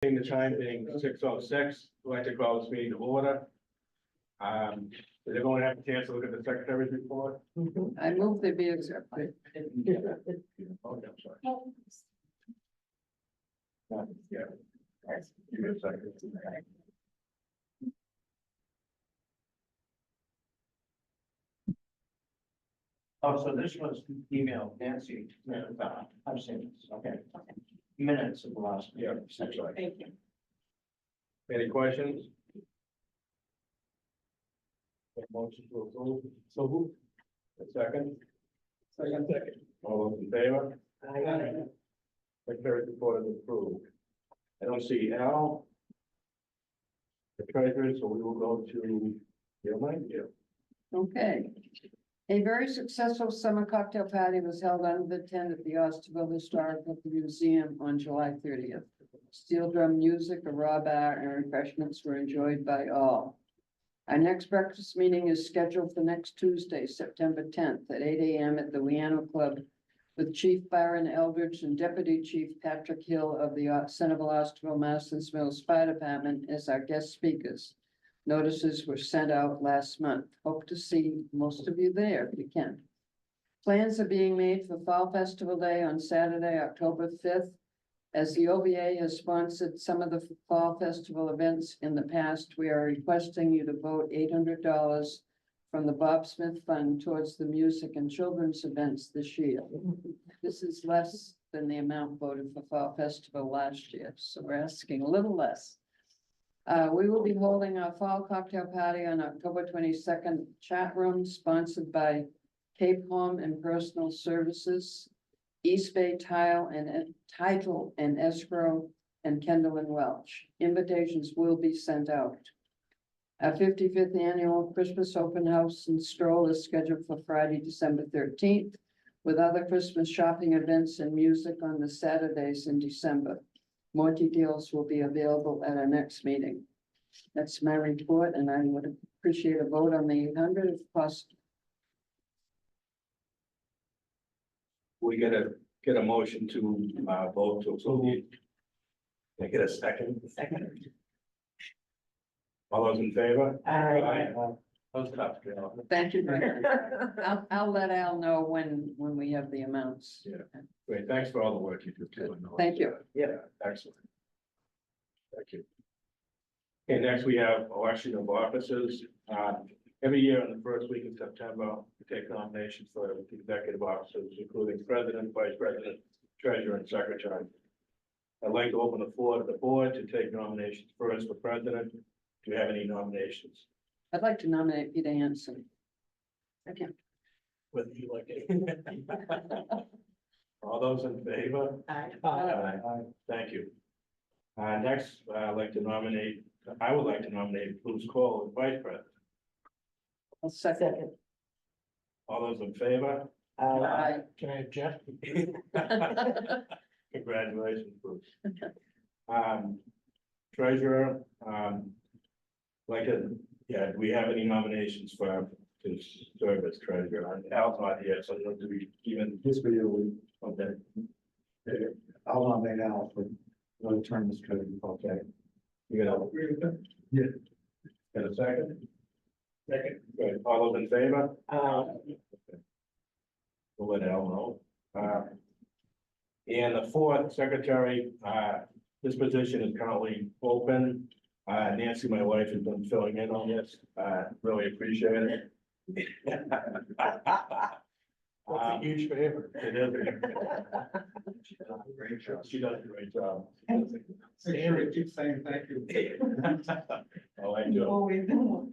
The time being 6:06, I'd like to call this meeting to order. Does everyone have a chance to look at the secretary's report? I move they be accepted. Okay, I'm sorry. Yeah. Give me a second. Oh, so this was emailed Nancy. I've seen this, okay. Minutes of the last. Yeah, that's right. Thank you. Any questions? Motion to approve, so moved. A second? Second. All those in favor? Secretary's report is approved. I don't see Al. The treasurer, so we will go to your mind, yeah. Okay. A very successful summer cocktail party was held under the tent at the Osterville Historical Museum on July 30th. Steel drum music, a raw bar, and refreshments were enjoyed by all. Our next breakfast meeting is scheduled for next Tuesday, September 10th at 8 a.m. at the Wiano Club with Chief Byron Eldridge and Deputy Chief Patrick Hill of the Centerville Osterville Marston's Mills Fire Department as our guest speakers. Notices were sent out last month. Hope to see most of you there if you can. Plans are being made for Fall Festival Day on Saturday, October 5th. As the OVA has sponsored some of the Fall Festival events in the past, we are requesting you to vote $800 from the Bob Smith Fund towards the music and children's events this year. This is less than the amount voted for Fall Festival last year, so we're asking a little less. We will be holding our fall cocktail party on October 22nd, chat room sponsored by Cape Home and Personal Services, East Bay Title and Escrow, and Kendall and Welch. Invitations will be sent out. Our 55th annual Christmas open house and stroll is scheduled for Friday, December 13th, with other Christmas shopping events and music on the Saturdays in December. More details will be available at our next meeting. That's my report, and I would appreciate a vote on the 800 if possible. We get a motion to vote to approve. Can I get a second? Second. All those in favor? Aye. Those tough, Carol. Thank you. I'll let Al know when we have the amounts. Yeah. Great, thanks for all the work you do too. Thank you. Yeah, excellent. Thank you. Okay, next we have election of officers. Every year in the first week of September, we take nominations for executive officers, including president, vice president, treasurer, and secretary. I'd like to open the floor to the board to take nominations first for president. Do you have any nominations? I'd like to nominate Peter Hansen. Second. Whether you like it. All those in favor? Aye. Thank you. Next, I would like to nominate Bruce Cole as vice president. I'll second. All those in favor? Aye. Can I have Jeff? Congratulations, Bruce. Treasurer, do we have any nominations to serve as treasurer? Al's not here, so do we even? This video, Okay, I'll nominate Al for the term as treasurer. okay. You gotta agree with that? Yeah. Got a second? Second. Good. All those in favor? Okay. We'll let Al know. And the fourth secretary, this position is currently open. Nancy, my wife, has been filling in on this. Really appreciate it. That's a huge favor. It is. She does a great job. She does a great job. Sure, keep saying thank you. Oh, I do. Always do.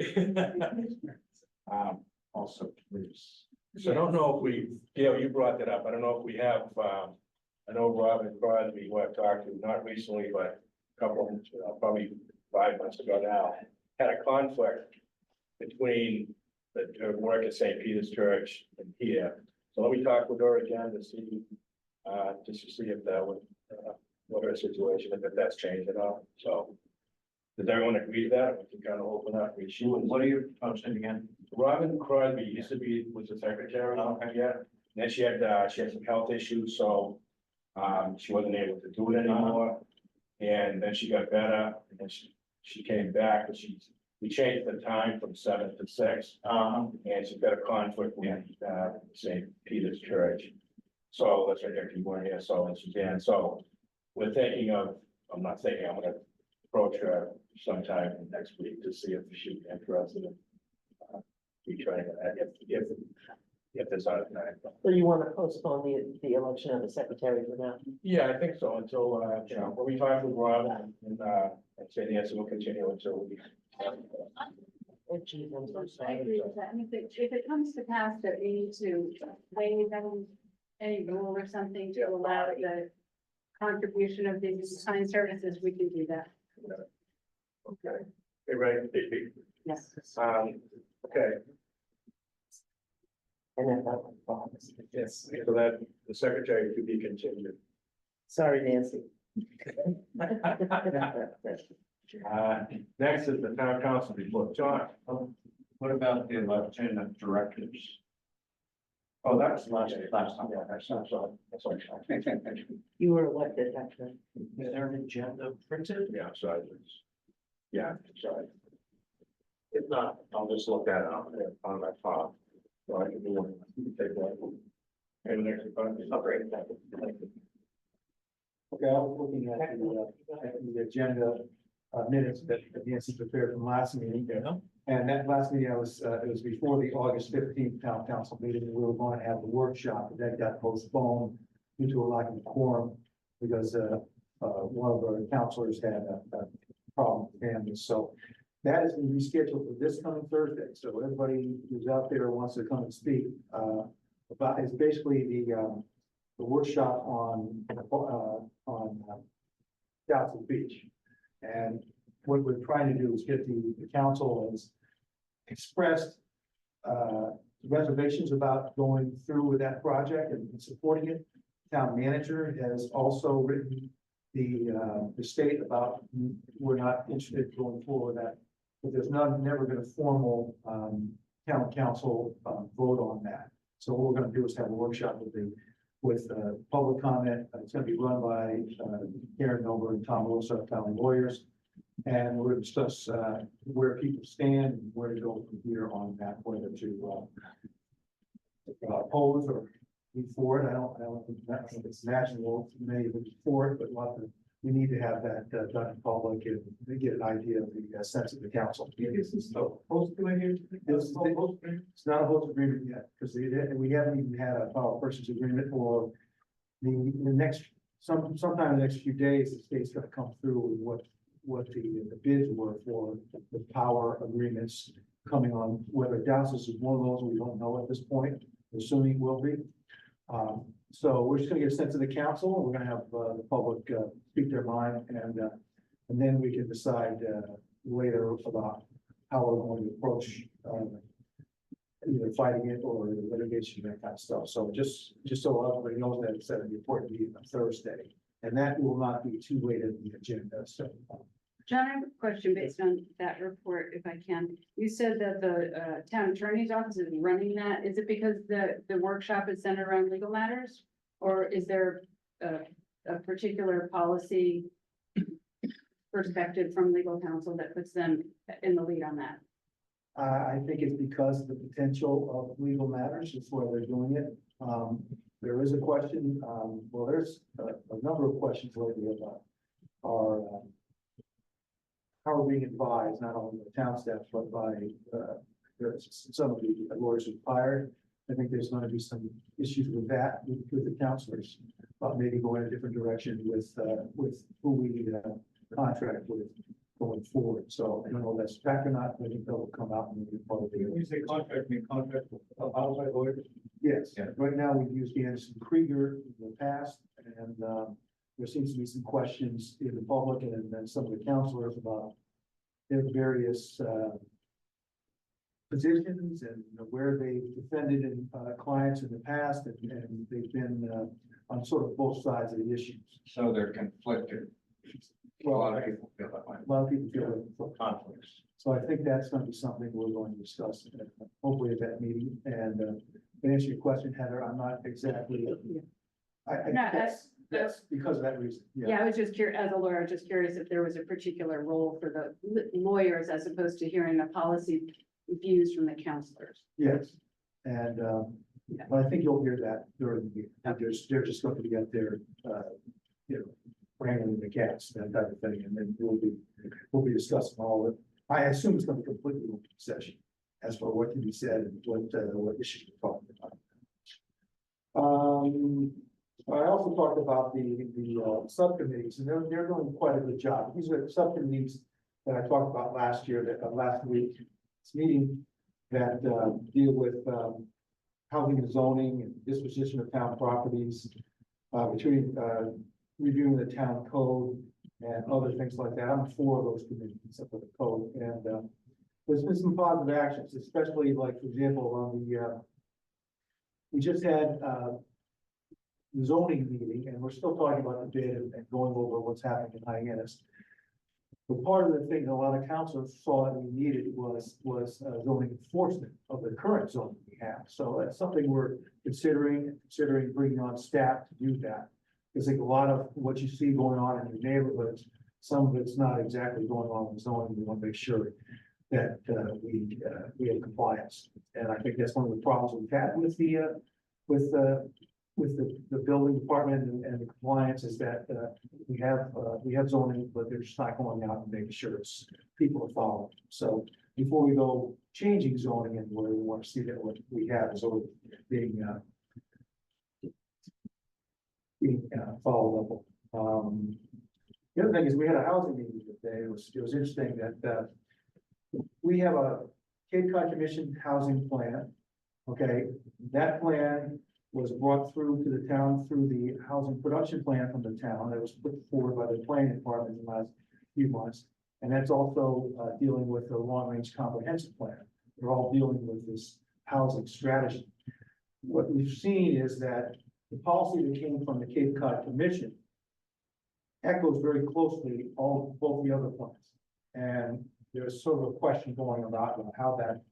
Also, please. So I don't know if we, Gail, you brought that up. I don't know if we have, I know Robin Crosby, who I've talked to, not recently, but a couple, probably 5 months ago now, had a conflict between her work at St. Peter's Church and here. So let me talk with her again to see, just to see if that would, what her situation, if that's changed at all. So does everyone agree to that? We can kind of open up. What are you posting again? Robin Crosby used to be, was the secretary, yeah. Then she had some health issues, so she wasn't able to do it anymore. And then she got better, and then she came back, and we changed the time from 7 to 6. And she's got a conflict with, St. Peter's Church. So that's right, if you weren't here, so, and Suzanne, so we're thinking of, I'm gonna approach her sometime next week to see if she'd be interested in. Retraining, if there's not a time. So you want to postpone the election of the secretary for now? Yeah, I think so, until, when we talk with Rob and say Nancy will continue until we. Oh, geez, I'm so I sorry. agree with that. And if it comes to pass that we need to waive any rule or something to allow the contribution of these kind services, we can do that. Okay, hey, right, Yes. okay, And then that one. yes, so that the secretary could be continued. Sorry, Nancy. Next is the town council report, John. What about the election of directors? Oh, that was last time. Yeah, that's not so, that's all. You were elected, actually. Is there an agenda printed? Yeah, sorry. Yeah, sorry. If not, I'll just look at it on my phone. So I can do one, you can take that. And the next one, oh, great, thank you. Okay, I was looking at the agenda minutes that Nancy prepared from last meeting. And that last meeting, it was before the August 15th town council meeting. We were going to have a workshop, but that got postponed due to a lack of quorum because one of our counselors had a problem with family. So that is going to be scheduled for this coming Thursday. So everybody who's out there wants to come and speak about, it's basically the workshop on Council Beach. And what we're trying to do is get the council has expressed reservations about going through with that project and supporting it. Town manager has also written the state about we're not interested in going forward with that. But there's never been a formal town council vote on that. So what we're going to do is have a workshop with public comment. It's going to be run by Karen Nober and Tom Wilson, town lawyers. And we're going to discuss where people stand and where to go from here on that, whether to oppose or be for it. I don't think it's national, many of them for it, but we need to have that done in public and get an idea of the sense of the council. It's not a host agreement yet, because we haven't even had a power purchase agreement or the next, sometime in the next few days, the state's gonna come through with what the bids were for the power agreements coming on, whether Dallas is one of those, we don't know at this point, assuming it will be. So we're just gonna get a sense of the council, we're gonna have the public speak their mind, and then we can decide later about how we're going to approach either fighting it or litigation, that kind of stuff. So just so everybody knows that it's an important meeting on Thursday, and that will not be too late in the agenda, so. John, I have a question based on that report, if I can. You said that the town attorney's office is running that. Is it because the workshop is centered around legal matters? Or is there a particular policy perspective from legal counsel that puts them in the lead on that? I think it's because of the potential of legal matters, that's why they're doing it. There is a question, well, there's a number of questions lately about our how we're being advised, not only by the town staff, but by some of the lawyers who've hired. I think there's going to be some issues with that, with the counselors, maybe going a different direction with who we contract with going forward. So I don't know if that's fact or not, but I think they'll come out and maybe probably. When you say contract, you mean contract with outside lawyers? Yes, Yeah. right now we've used Anderson Krieger in the past, and there seems to be some questions in the public and then some of the counselors about their various positions and where they defended in clients in the past, and they've been on sort of both sides of the issues. So they're conflicted. A Well, lot of people feel that way. a lot of people feel like Conflicts. so I think that's going to be something we're going to discuss hopefully at that meeting. And to answer your question, Heather, I'm not exactly. I No, guess Yes, because of that reason, yeah. Yeah, I was just curious, as a lawyer, just curious if there was a particular role for the lawyers as opposed to hearing the policy views from the counselors. Yes, and, Yeah. but I think you'll hear that during the meeting. They're just going to get their, wrangling the cats, that type of thing, and then we'll be discussing all of it. I assume it's going to be completely open session as for what can be said and what issues we're talking about. I also talked about the subcommittees, and they're doing quite a good job. These are subcommittees that I talked about last year, last week's meeting, that deal with housing and zoning and disposition of town properties, between reviewing the town code and other things like that. I'm for those committees, except for the code, and there's been some positive actions, especially like, for example, on the we just had zoning meeting, and we're still talking about the bid and going over what's happening in Hyannis. But part of the thing that a lot of councils saw that we needed was zoning enforcement of the current zoning we have. So that's something we're considering bringing on staff to do that. Because I think a lot of what you see going on in your neighborhoods, some of it's not exactly going on with zoning. We want to make sure that we have compliance. And I think that's one of the problems we've had with the building department and the compliance is that we have zoning, but they're just not going out and making sure people are following. So before we go changing zoning and where we want to see that what we have is already being followed up. The other thing is we had a housing meeting today. It was interesting that we have a Cape Cod Commission housing plan. Okay, that plan was brought through to the town through the housing production plan from the town that was put forward by the planning department in the last few months. And that's also dealing with the long range comprehensive plan. They're all dealing with this housing strategy. What we've seen is that the policy that came from the Cape Cod Commission echoes very closely both the other plans. And there's sort of a question going about how that,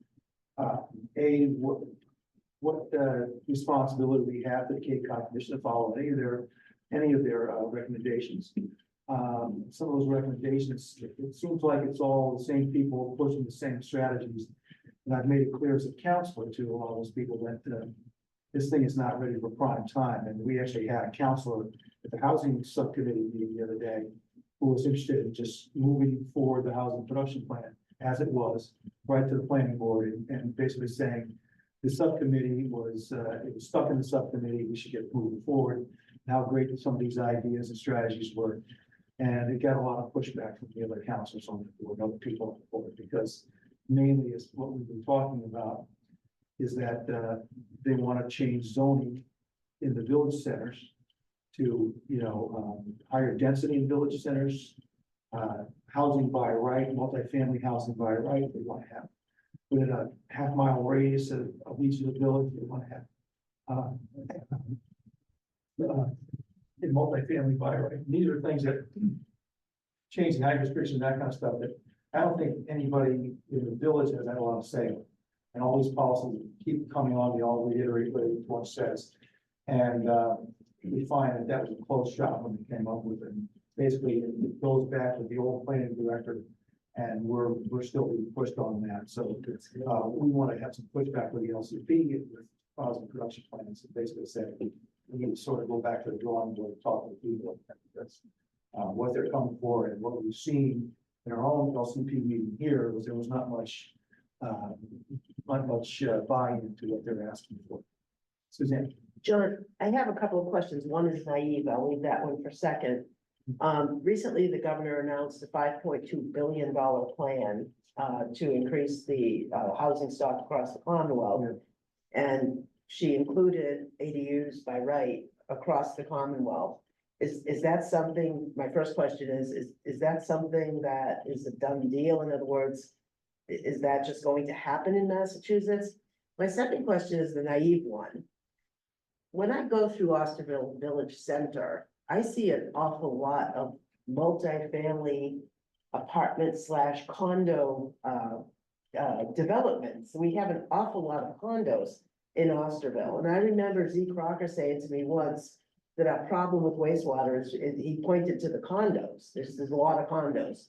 what responsibility we have to the Cape Cod Commission to follow any of their recommendations. Some of those recommendations, it seems like it's all the same people pushing the same strategies. And I've made it clear as a counselor to a lot of those people that this thing is not ready for prime time. And we actually had a counselor at the housing subcommittee meeting the other day who was interested in just moving forward the housing production plan as it was right to the planning board and basically saying the subcommittee was, it was stuck in the subcommittee, we should get moving forward, and how great some of these ideas and strategies were. And it got a lot of pushback from the other councils on the board, other people on the board, because mainly is what we've been talking about is that they want to change zoning in the village centers to, higher density in village centers, housing by right, multifamily housing by right. They want to have within a half-mile radius of each of the village. They want to have in multifamily by right. And these are things that change the height restriction, that kind of stuff that I don't think anybody in the village has had a lot to say. And all these policies keep coming on, they all reiterate what each one says. And we find that was a close shot when we came up with it. Basically, it goes back to the old planning director, and we're still being pushed on that. So we want to have some pushback with the LCP with housing production plans. And basically said we need to sort of go back to the drawing board and talk to people. That's what they're coming for, and what we've seen in our own LCP meeting here was there was not much buy-in into what they're asking for. Suzanne. John, I have a couple of questions. One is naive. I'll leave that one for second. Recently, the governor announced a $5.2 billion plan to increase the housing stock across the Commonwealth. And she included ADUs by right across the Commonwealth. Is that something, my first question is that something that is a done deal? In other words, is that just going to happen in Massachusetts? My second question is the naive one. When I go through Osterville Village Center, I see an awful lot of multifamily apartment / condo developments. We have an awful lot of condos in Osterville. And I remember Z. Crocker saying to me once, that our problem with wastewater is he pointed to the condos. There's a lot of condos.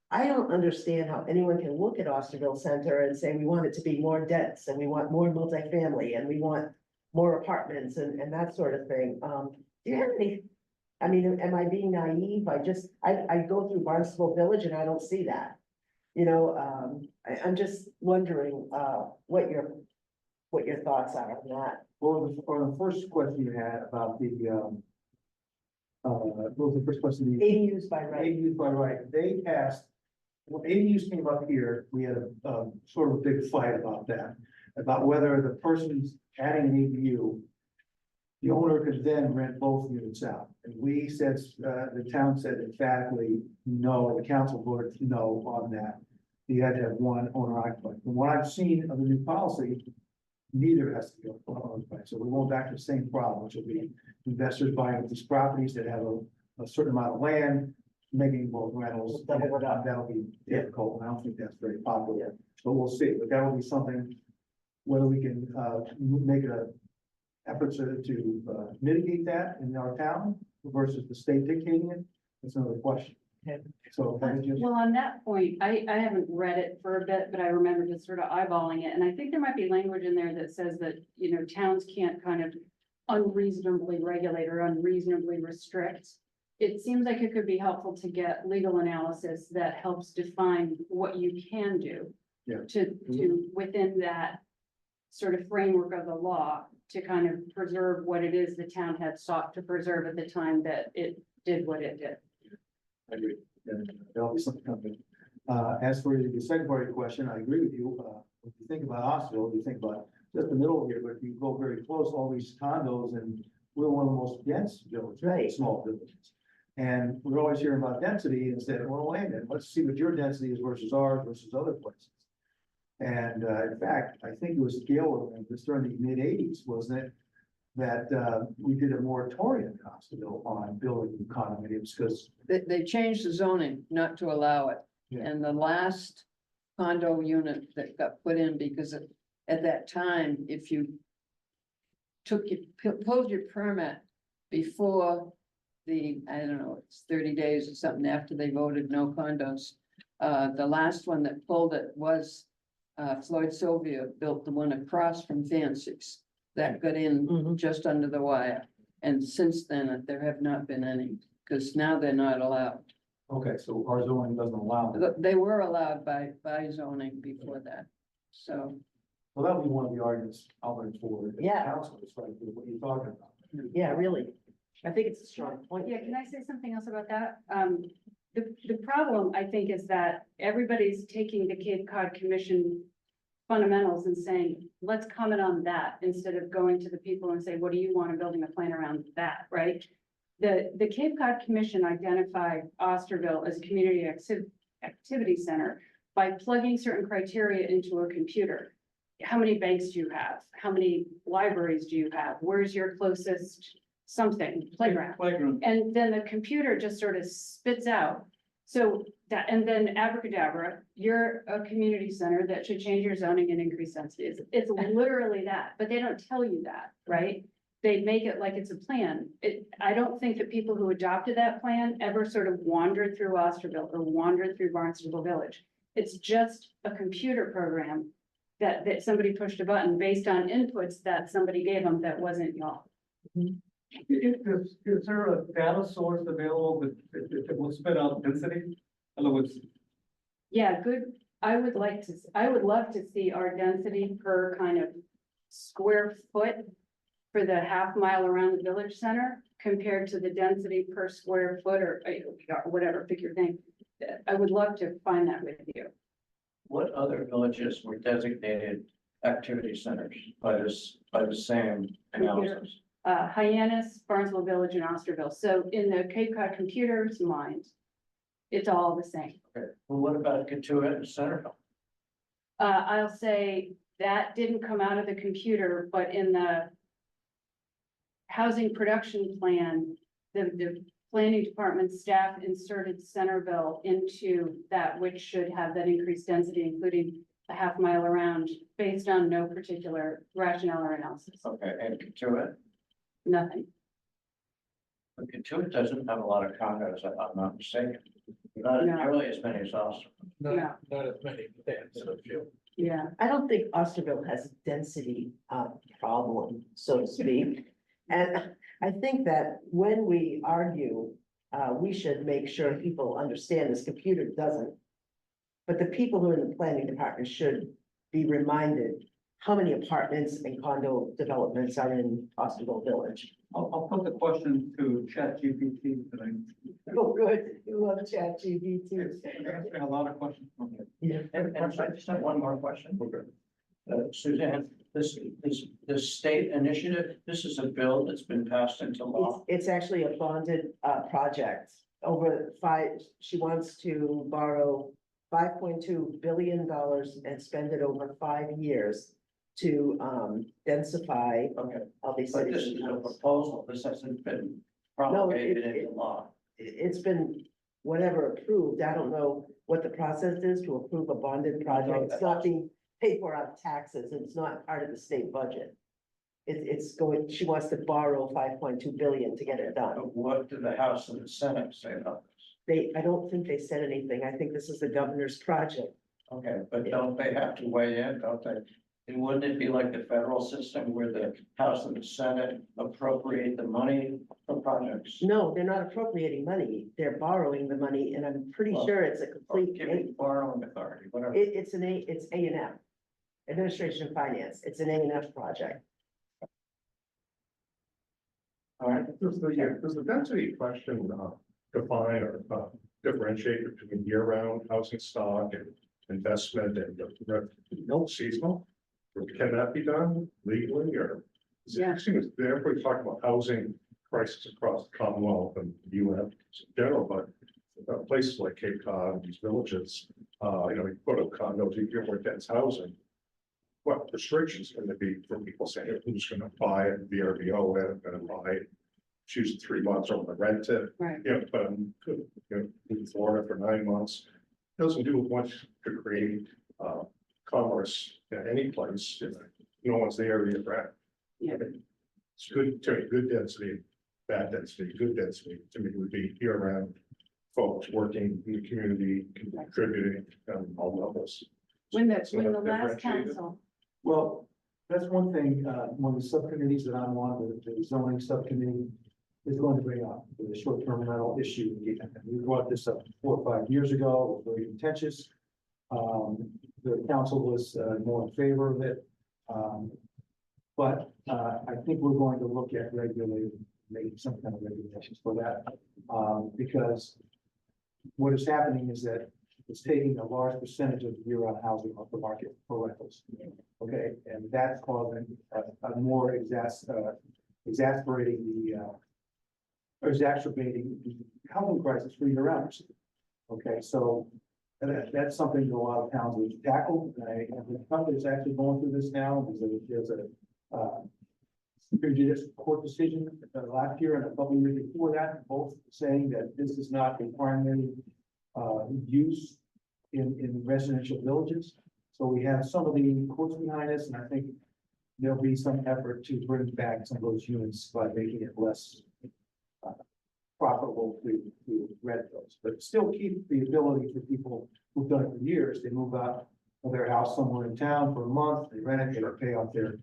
I don't understand how anyone can look at Osterville Center and say, we want it to be more dense, and we want more multifamily, and we want more apartments and that sort of thing. Do you have any, I mean, am I being naive? I go through Barnstable Village and I don't see that. You know, I'm just wondering, what your thoughts are on that. Well, on the first question you had about the, what was the first question? The ADUs by right. ADUs by right, they passed, when ADUs came up here, we had a sort of a big fight about that. About whether the person's adding an ADU, the owner could then rent both units out. And we said, the town said emphatically, no, the council voted no on that. You had to have one owner occupied. From what I've seen of the new policy, neither has to be owner occupied. So we're going back to the same problem, which will be investors buying these properties that have a certain amount of land, making both rentals. Double it up. That'll be difficult, and I don't think that's very popular, but we'll see. But that will be something, whether we can make a effort to mitigate that in our town versus the state dictating it, that's another question. Okay. So that is just, Well, on that point, I haven't read it for a bit, but I remember just sort of eyeballing it, and I think there might be language in there that says that, you know, towns can't kind of unreasonably regulate or unreasonably restrict. It seems like it could be helpful to get legal analysis that helps define what you can do. Yeah. To within that sort of framework of the law, to kind of preserve what it is the town had sought to preserve at the time that it did what it did. I agree. And there'll be something coming. As for the second part of your question, I agree with you. If you think about Osterville, you think about just the middle here, but if you go very close, all these condos, and we're one of the most dense villages, Right. small villages. And we're always hearing about density and said, well, wait a minute, let's see what your density is versus ours versus other places. And in fact, I think it was Gail, it was during the mid-80s, wasn't it? That we did a moratorium in Osterville on building condominiums because They changed the zoning not to allow it. Yeah. And the last condo unit that got put in, because at that time, if you pulled your permit before the, I don't know, it's 30 days or something after they voted no condos. The last one that pulled it was Floyd Sylvia built the one across from Fancy's. That got in Mhm. just under the wire. And since then, there have not been any, because now they're not allowed. okay, so our zoning doesn't allow that. They were allowed by zoning before that, so. Well, that'll be one of the arguments I'll bring forward. Yeah. Council is right, what you're talking about. Yeah, really. I think it's a strong point. Yeah, can I say something else about that? The problem, I think, is that everybody's taking the Cape Cod Commission fundamentals and saying, let's comment on that, instead of going to the people and say, what do you want, and building a plan around that, right? The Cape Cod Commission identified Osterville as a community activity center by plugging certain criteria into a computer. How many banks do you have? How many libraries do you have? Where's your closest something, playground? And then the computer just sort of spits out. So that, and then abracadabra, you're a community center that should change your zoning and increase density. It's literally that, but they don't tell you that, right? They make it like it's a plan. I don't think that people who adopted that plan ever sort of wandered through Osterville or wandered through Barnstable Village. It's just a computer program that somebody pushed a button based on inputs that somebody gave them that wasn't y'all. Is there a data source available that will spit out density? In other words, Yeah, good. I would love to see our density per kind of square foot for the half mile around the village center compared to the density per square foot or whatever, pick your thing. I would love to find that with you. What other villages were designated activity centers by the same analysis? Hyannis, Barnstable Village, and Osterville. So in the Cape Cod computer's mind, it's all the same. Okay, well, what about Katuah and Centerville? I'll say that didn't come out of the computer, but in the housing production plan, the planning department staff inserted Centerville into that, which should have that increased density, including a half mile around, based on no particular rationale or analysis. Okay, and Katuah? Nothing. The Katuitt doesn't have a lot of condos, if I'm not mistaken. Not No. nearly as many as Osterville. No. Not as many, but there's a few. Yeah, I don't think Osterville has a density problem, so to speak. And I think that when we argue, we should make sure people understand this computer doesn't. But the people who are in the planning department should be reminded how many apartments and condo developments are in Osterville Village. I'll put the question to ChatGPT today. Oh, good, you love ChatGPT. It's answering a lot of questions from it. Yeah. And I just have one more question. Suzanne, this state initiative, this is a bill that's been passed into law. It's actually a bonded project over she wants to borrow $5.2 billion and spend it over 5 years to densify Okay, all these but this cities. is a proposal. This hasn't been promulgated into law. It's been whatever approved. I don't know what the process is to approve a bonded project. It's not being paid for out of taxes. It's not part of the state budget. It's going, she wants to borrow 5.2 billion to get it done. But what do the House and the Senate say about this? I don't think they said anything. I think this is the governor's project. Okay, but don't they have to weigh in, don't they? And wouldn't it be like the federal system where the House and the Senate appropriate the money for projects? No, they're not appropriating money. They're borrowing the money, and I'm pretty Well, sure it's a Or complete, giving borrowing authority, whatever. it's A&M. Administration and Finance. It's an A&F project. All right, Does the density question define or differentiate between year-round housing stock and investment and seasonal? Or can that be done legally or? Yeah. Therefore, we talk about housing crisis across the Commonwealth and the US in general, but places like Cape Cod, these villages, you put up condos, you get more dense housing. What restrictions can there be for people saying, who's gonna buy it, VRBO it, I'm gonna buy it, choose 3 months, or I'm gonna rent it, right. but I'm, in Florida for 9 months. Doesn't do much to create, commerce in any place, no one's there to rent. Yeah. It's good, to me, good density, bad density, good density, to me, would be year-round folks working in the community, contributing on all levels. When the It's not last differentiated. council, Well, that's one thing, one of the subcommittees that I'm on, the zoning subcommittee, is going to bring up the short-term rental issue. We brought this up 4 or 5 years ago, it was very contentious. The council was more in favor of it. But I think we're going to look at regulating, maybe some kind of regulations for that. Because what is happening is that it's taking a large percentage of the year-round housing off the market for rentals. Okay, and that's causing a more exacerbating the housing crisis for year-rounders. Okay, so that's something that a lot of towns have tackled. The company is actually going through this now. There's a previous court decision last year and a couple of years before that, both saying that this is not a primary use in residential villages. So we have some of the courts behind us, and I think there'll be some effort to bring back some of those units by making it less profitable to rent those, but still keep the ability for people who've done it for years. They move out of their house somewhere in town for a month, they rent it, they pay off their,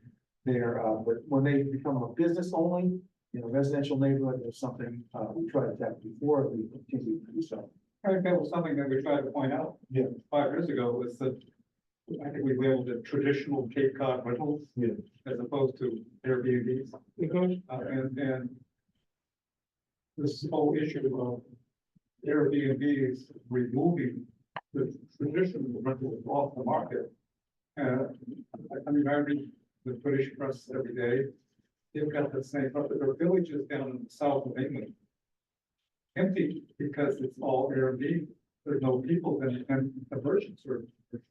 but when they become a business only, residential neighborhood, there's something, we tried to tackle before, we continue to do so. I think that was something that we tried to point out. Yeah. 5 years ago was that I think we labeled it traditional Cape Cod rentals. Yeah. As opposed to Airbnbs. And this whole issue of Airbnbs removing the traditional rentals off the market. I mean, I read the British press every day. They've got the same, but there are villages down in the south of England empty because it's all Airbnb. There's no people, and the merchants are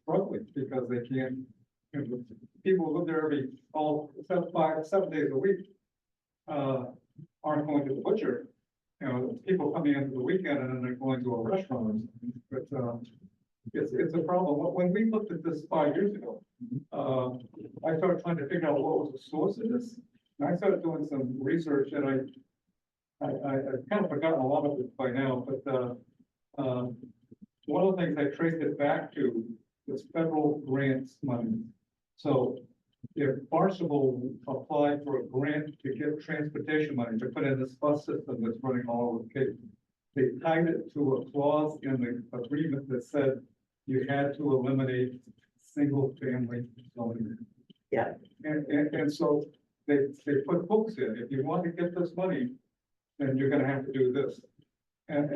struggling because they can't. People who live there all 7 days a week aren't going to the butcher. People coming in for the weekend and then they're going to a restaurant or something. But it's a problem. When we looked at this 5 years ago, I started trying to figure out what was the source of this. And I started doing some research, and I've kind of forgotten a lot of it by now, but, one of the things I traced it back to was federal grants money. So if Barnstable applied for a grant to get transportation money to put in this bus system that's running all over the Cape, they tied it to a clause in the agreement that said you had to eliminate single family zoning. Yeah. And so they put hooks in, if you want to get this money, then you're gonna have to do this. And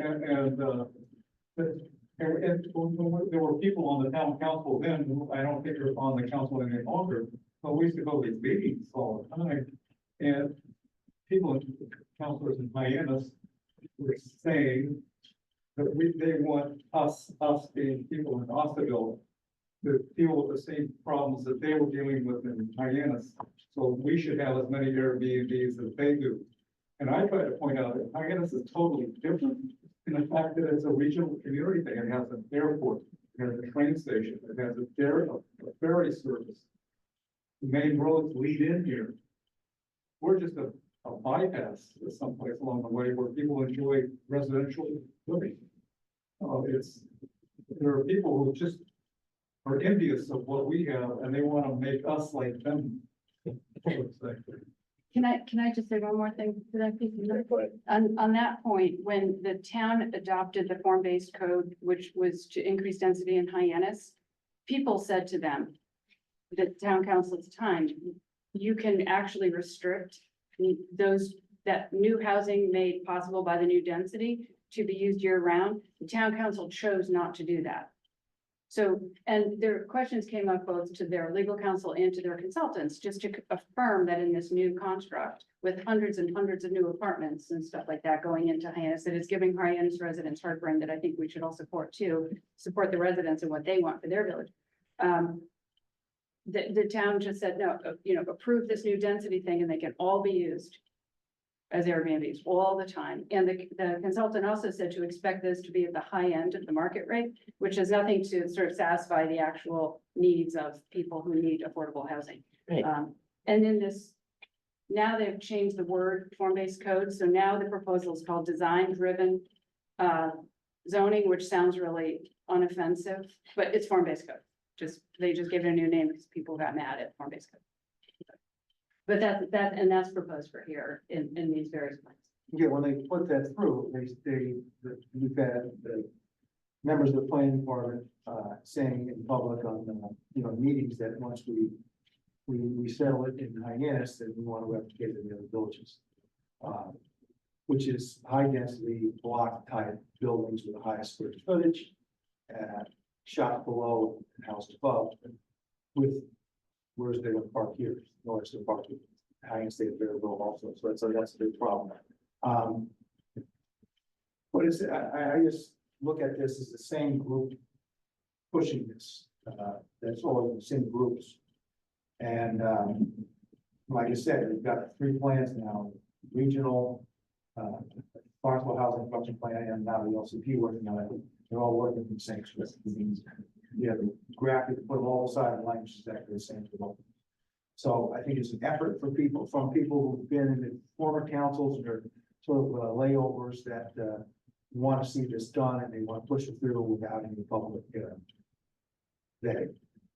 there were people on the town council then, who I don't think are on the council any longer, but we used to go to these meetings all the time. And people, councilors in Hyannis were saying that they want us being people in Osterville to deal with the same problems that they were dealing with in Hyannis. So we should have as many Airbnbs as they do. And I try to point out that Hyannis is totally different in the fact that it's a regional community thing. It has an airport, it has a train station, it has a ferry service. The main roads lead in here. We're just a bypass to someplace along the way where people enjoy residential living. There are people who just are envious of what we have and they want to make us like them. Can I just say one more thing to that piece? On that point, when the town adopted the form-based code, which was to increase density in Hyannis, people said to them, the town council at the time, you can actually restrict that new housing made possible by the new density to be used year round. The town council chose not to do that. So, and their questions came up both to their legal counsel and to their consultants, just to affirm that in this new construct with hundreds and hundreds of new apartments and stuff like that going into Hyannis, that is giving Hyannis residents heartburn that I think we should all support too, support the residents and what they want for their village. The town just said, no, approve this new density thing and they can all be used as Airbnbs all the time. And the consultant also said to expect this to be at the high end of the market rate, which has nothing to sort of satisfy the actual needs of people who need affordable housing. Right. And in this, now they've changed the word form-based code. So now the proposal is called design-driven zoning, which sounds really unoffensive, but it's form-based code. They just gave it a new name because people got mad at form-based code. But that's proposed for here in these various plans. Yeah, when they put that through, we've had the members of the planning department, saying in public on, meetings that once we settle it in Hyannis, that we want to replicate it in the other villages. Which is high density block type buildings with the highest square footage, shop below and house above, with whereas they would park here, notice they're parking Hyannis State very low also, so that's a big problem. But it's, I just look at this as the same group pushing this, that's all the same groups. And, like I said, we've got 3 plans now, regional, Barnstable Housing Production Plan, and now the LCP working on it. They're all working from the same source. Yeah, the graphic, put them all aside, the language is exactly the same for both. So I think it's an effort from people who've been in the former councils and are sort of layovers that want to see this done and they want to push it through without any public vetting.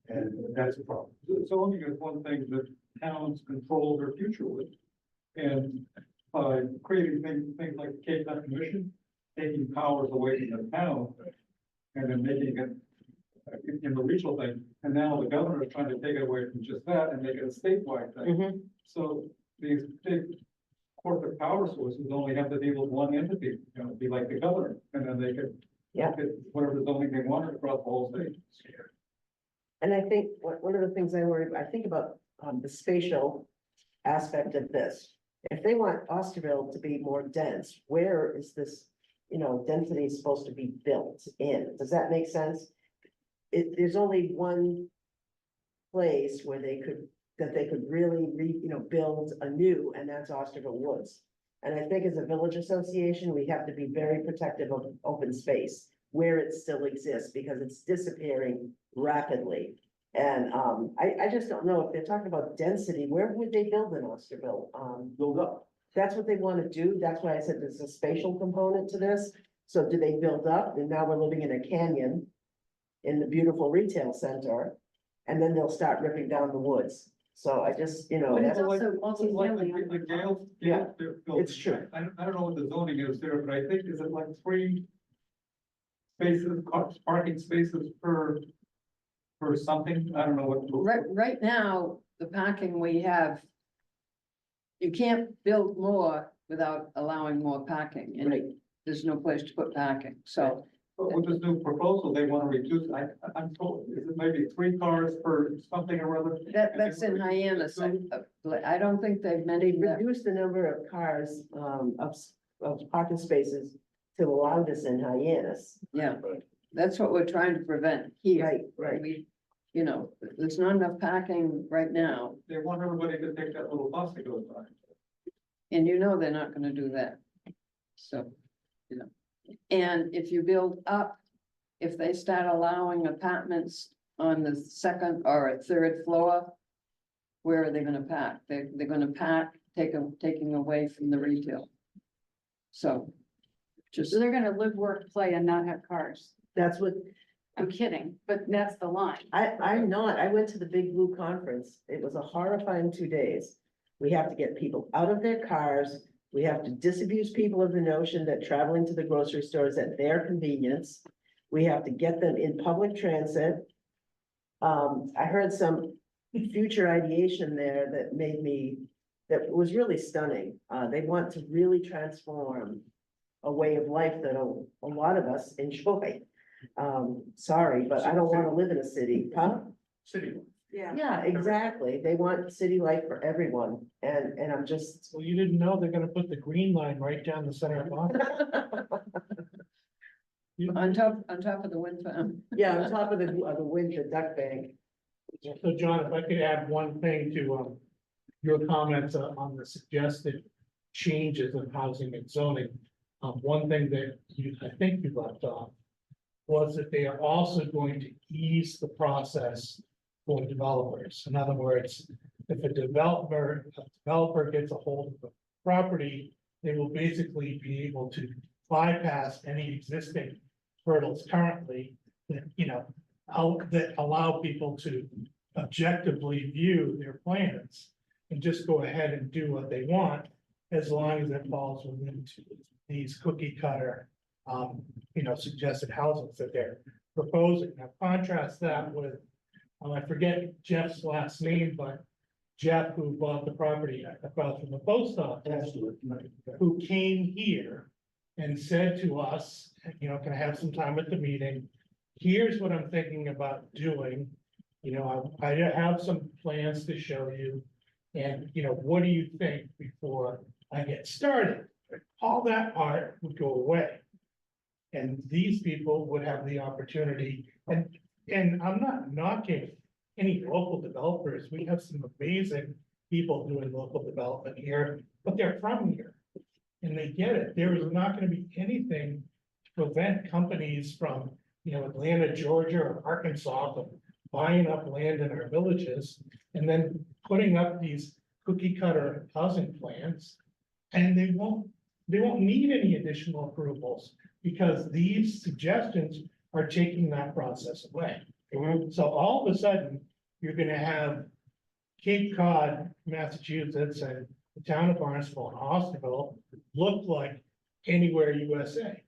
And that's a problem. Zoning is one thing that towns control their future with. And by creating things like the Cape Cod Commission, taking powers away from the town and then making it in the regional thing, and now the governor is trying to take it away from just that and make it a statewide thing. So these big corporate power sources only have to deal with one entity, be like the governor, and then they could get whatever zoning they wanted across the whole state. And I think one of the things I think about the spatial aspect of this. If they want Osterville to be more dense, where is this, density is supposed to be built in? Does that make sense? There's only one place where they could really build anew, and that's Osterville Woods. And I think as a village association, we have to be very protective of open space where it still exists because it's disappearing rapidly. And I just don't know if they're talking about density, where would they build in Osterville? Build up. That's what they want to do. That's why I said there's a spatial component to this. So do they build up? And now we're living in a canyon in the beautiful retail center, and then they'll start ripping down the woods. So I just, you know, But it's that's, also Like multi-family. the Gale. Yeah, building. it's true. I don't know what the zoning is there, but I think is it like 3 spaces, parking spaces per something? I don't know what. Right now, the parking we have. You can't build more without allowing more parking, Right. and there's no place to put parking, so. But with this new proposal, they want to reduce, I'm told, is it maybe 3 cars per something or other? That's in Hyannis. I don't think they've mentioned that. Reduce the number of cars, of parking spaces to allow this in Hyannis. Yeah, that's what we're trying to prevent here. Right, right. We, you know, there's not enough parking right now, They want everybody to take that little bus that goes by. and you know they're not gonna do that. So, you know, and if you build up, if they start allowing apartments on the second or a third floor, where are they gonna park? They're gonna park, taking away from the retail. So, just. So they're gonna live, work, play and not have cars. That's what, I'm kidding, but that's the line. I'm not, I went to the Big Blue Conference. It was a horrifying 2 days. We have to get people out of their cars. We have to disabuse people of the notion that traveling to the grocery store is at their convenience. We have to get them in public transit. I heard some future ideation there that was really stunning. They want to really transform a way of life that a lot of us enjoy. Sorry, but I don't want to live in a city, huh? City. Yeah, exactly. They want city life for everyone, and I'm just. Well, you didn't know they're gonna put the green line right down the center of Boston. On top of the wind farm. Yeah, on top of the wind, the duck bank. So John, if I could add one thing to, your comments on the suggested changes in housing and zoning. One thing that I think you left off was that they are also going to ease the process for developers. In other words, if a developer gets a hold of the property, they will basically be able to bypass any existing hurdles currently that, you know, that allow people to objectively view their plans and just go ahead and do what they want, as long as it falls within these cookie cutter, you know, suggested houses that they're proposing. Now contrast that with, I forget Jeff's last name, but Jeff, who bought the property across from the post office, who came here and said to us, you know, can I have some time at the meeting? Here's what I'm thinking about doing. You know, I have some plans to show you. And, you know, what do you think before I get started? All that part would go away. And these people would have the opportunity, and I'm not knocking any local developers. We have some amazing people doing local development here, but they're from here. And they get it. There is not gonna be anything to prevent companies from, you know, Atlanta, Georgia, or Arkansas from buying up land in our villages and then putting up these cookie cutter housing plans. And they won't need any additional approvals because these suggestions are taking that process away. So all of a sudden, you're gonna have Cape Cod, Massachusetts, and the town of Barnstable and Osterville look like anywhere USA.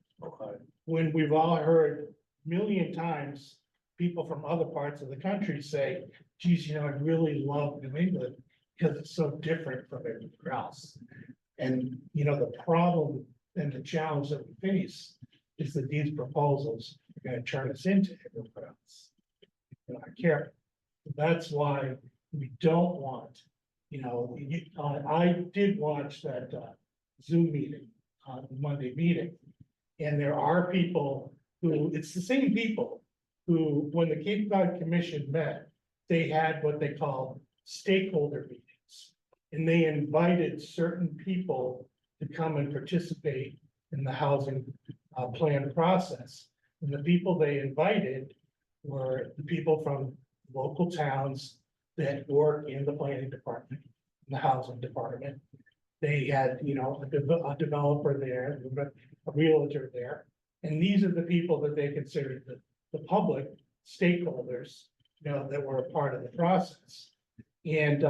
When we've all heard a million times, people from other parts of the country say, geez, you know, I really love New England because it's so different from everywhere else. And, you know, the problem and the challenge that we face is that these proposals are gonna turn us into everywhere else. You know, I care. That's why we don't want, you know, I did watch that Zoom meeting, the Monday meeting. And there are people who, it's the same people who, when the Cape Cod Commission met, they had what they call stakeholder meetings. And they invited certain people to come and participate in the housing plan process. And the people they invited were the people from local towns that work in the planning department, in the housing department. They had, you know, a developer there, a realtor there. And these are the people that they considered the public stakeholders, you know, that were a part of the process. And,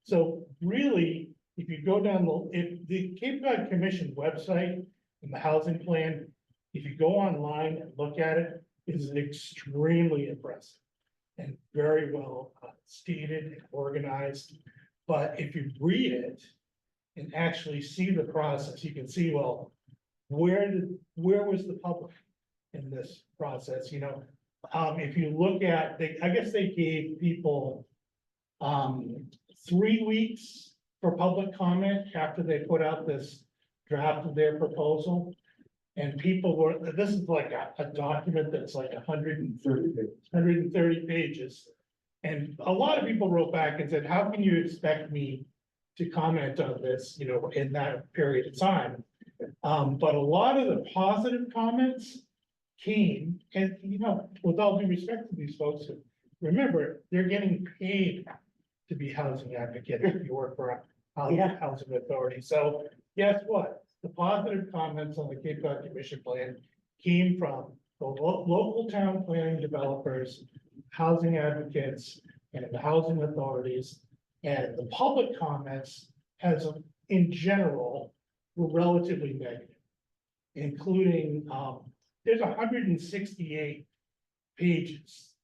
so really, if you go down if the Cape Cod Commission website and the housing plan, if you go online and look at it, it is extremely impressive. And very well stated and organized, but if you read it and actually see the process, you can see, well, where was the public in this process, you know? If you look at, I guess they gave people 3 weeks for public comment after they put out this draft of their proposal. And people were, this is like a document that's like 130 pages. And a lot of people wrote back and said, how can you expect me to comment on this, you know, in that period of time? But a lot of the positive comments came, and, you know, with all due respect to these folks, remember, they're getting paid to be housing advocates if you work for a housing authority. So guess what? The positive comments on the Cape Cod Commission plan came from the local town planning developers, housing advocates, and the housing authorities. And the public comments in general, were relatively negative, including, there's 168 pages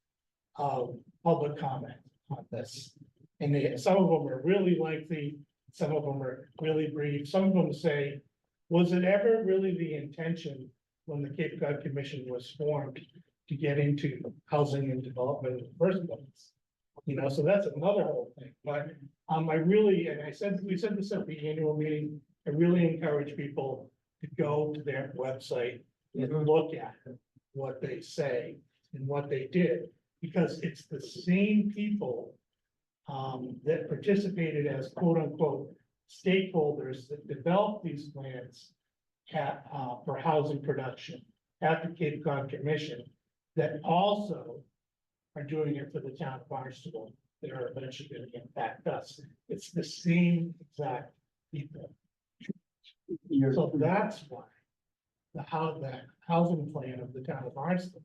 of public comment on this. And some of them are really lengthy, some of them are really brief, some of them say, was it ever really the intention when the Cape Cod Commission was formed to get into housing and development in the first place? You know, so that's another whole thing, but I really, and we said this at the annual meeting, I really encourage people to go to their website and look at what they say and what they did, because it's the same people that participated as quote unquote stakeholders that developed these plans for housing production at the Cape Cod Commission that also are doing it for the town of Barnstable. That are eventually going to impact us. It's the same exact people. So that's why the housing plan of the town of Barnstable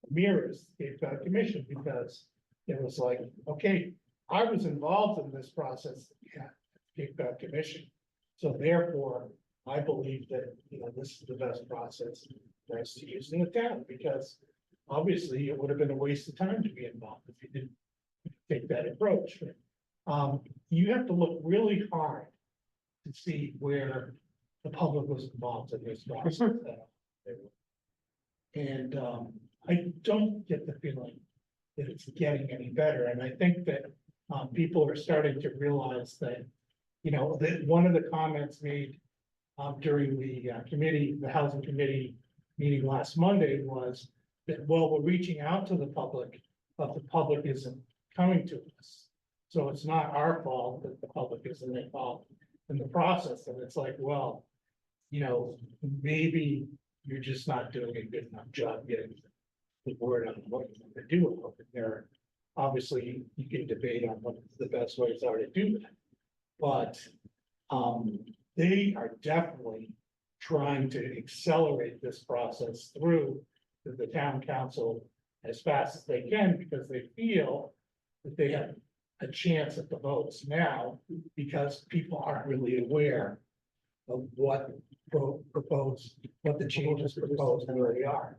mirrors the Cape Cod Commission, because it was like, okay, I was involved in this process at the Cape Cod Commission. So therefore, I believe that, you know, this is the best process for us to use in the town, because obviously it would have been a waste of time to be involved if you didn't take that approach. You have to look really hard to see where the public was involved in this process. And I don't get the feeling that it's getting any better. And I think that people are starting to realize that, you know, that one of the comments made during the the housing committee meeting last Monday was that, well, we're reaching out to the public, but the public isn't coming to us. So it's not our fault that the public isn't involved in the process. And it's like, well, you know, maybe you're just not doing a good enough job getting the word on what you're going to do about it. There, obviously, you can debate on what the best ways are to do that, but they are definitely trying to accelerate this process through the town council as fast as they can, because they feel that they have a chance at the votes now, because people aren't really aware of what the changes proposed really are.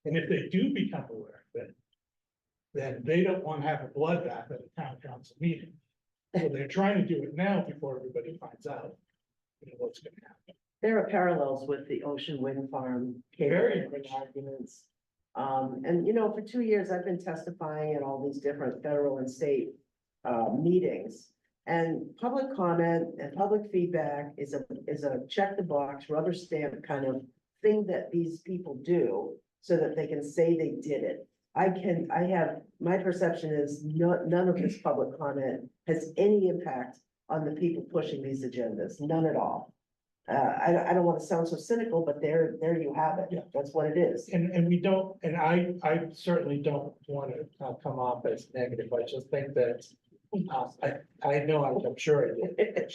And if they do become aware of it, then they don't want to have a bloodbath at a town council meeting. So they're trying to do it now before everybody finds out, you know, what's going to happen. There are parallels with the Ocean Wind Farm cable Very landing much. arguments. And you know, for 2 years, I've been testifying at all these different federal and state meetings. And public comment and public feedback is a check the box, rubber stamp kind of thing that these people do so that they can say they did it. My perception is none of this public comment has any impact on the people pushing these agendas, none at all. I don't want to sound so cynical, but there you have it. Yeah. That's what it is. And we don't, and I certainly don't want to come off as negative. I just think that I know, I'm sure I did.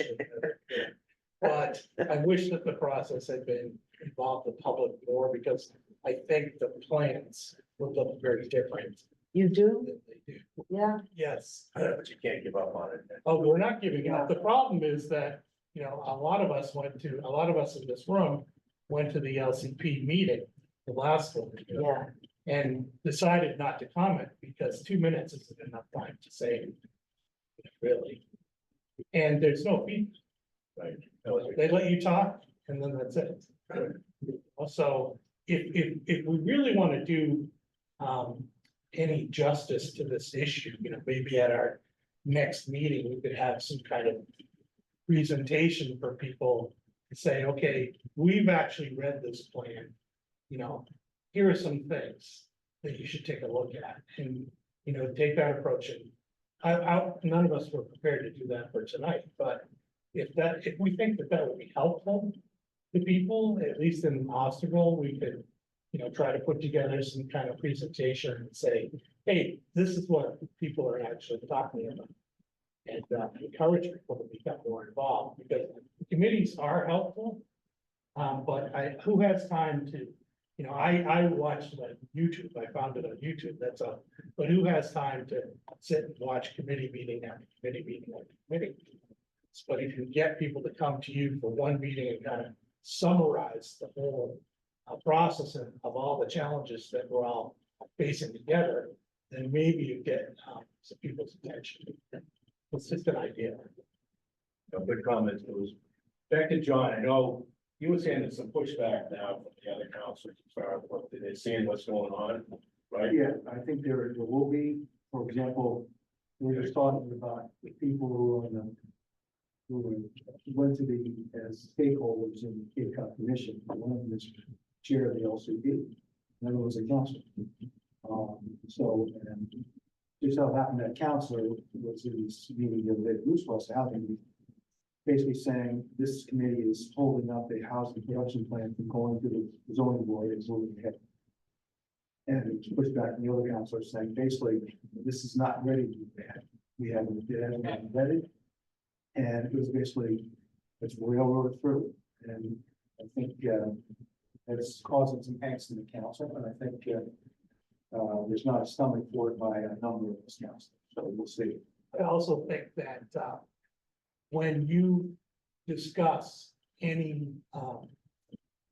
But I wish that the process had been involved the public more, because I think the plans would look very different You do? than they do. Yeah. Yes. But you can't give up on it. Oh, we're not giving up. The problem is that, you know, a lot of us in this room went to the LCP meeting, the last one. Yeah. And decided not to comment because 2 minutes isn't enough time to say anything, really. And there's no feedback. Right. That was- They let you talk and then that's it. So if we really want to do any justice to this issue, you know, maybe at our next meeting, we could have some kind of presentation for people to say, okay, we've actually read this plan. You know, here are some things that you should take a look at and, you know, take that approach. And none of us were prepared to do that for tonight, but if we think that that would be helpful to people, at least in Osterville, we could, you know, try to put together some kind of presentation and say, hey, this is what people are actually talking about. And encourage people to become more involved, because committees are helpful. But who has time to, you know, I watched like YouTube, I found it on YouTube, that's all. But who has time to sit and watch committee meeting after committee meeting after committee meeting? But if you get people to come to you for one meeting and kind of summarize the whole process of all the challenges that we're all facing together, then maybe you get some people's attention. It's just an idea. Good comments. It was back to John. I know you were saying there's some pushback now from the other councils as far as what they're seeing what's going on, right? Yeah, I think there will be, for example, we're just talking about the people who are in the, who went to the, as stakeholders in the Cape Cod Commission. One of them is chair of the LCD, another was a council. So, and just so happened that counselor was in this meeting the other day, Bruce was housing, basically saying this committee is holding up a housing production plan from going to the zoning board and moving ahead. And it's pushed back from the other counselor saying, basically, this is not ready to be ahead. We haven't, it hasn't been vetted. And it was basically, it's railroad through. And I think, it's causing some angst in the council, and I think, there's not a stomach for it by a number of us councils, so we'll see. I also think that when you discuss any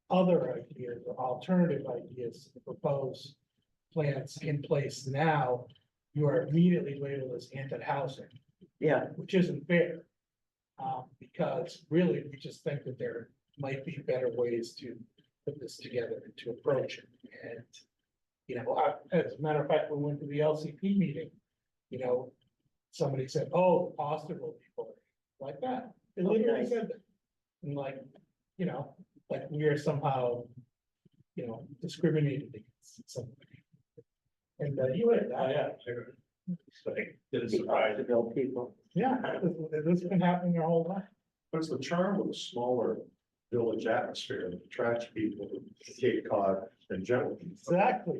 other ideas or alternative ideas to the proposed plans in place now, you are immediately labeled as anti-housing, Yeah. which isn't fair. Because really, we just think that there might be better ways to put this together and to approach it. And, you know, as a matter of fact, we went to the LCP meeting, you know, somebody said, oh, the Osterville people are like that. They literally nice. said that. And like, you know, like we are somehow, you know, discriminated against somebody. And you had Oh, that. yeah. It's like, didn't surprise To build people. Yeah, this has been happening our whole life. But it's the charm of a smaller village atmosphere that attracts people to Cape Cod in general. Exactly.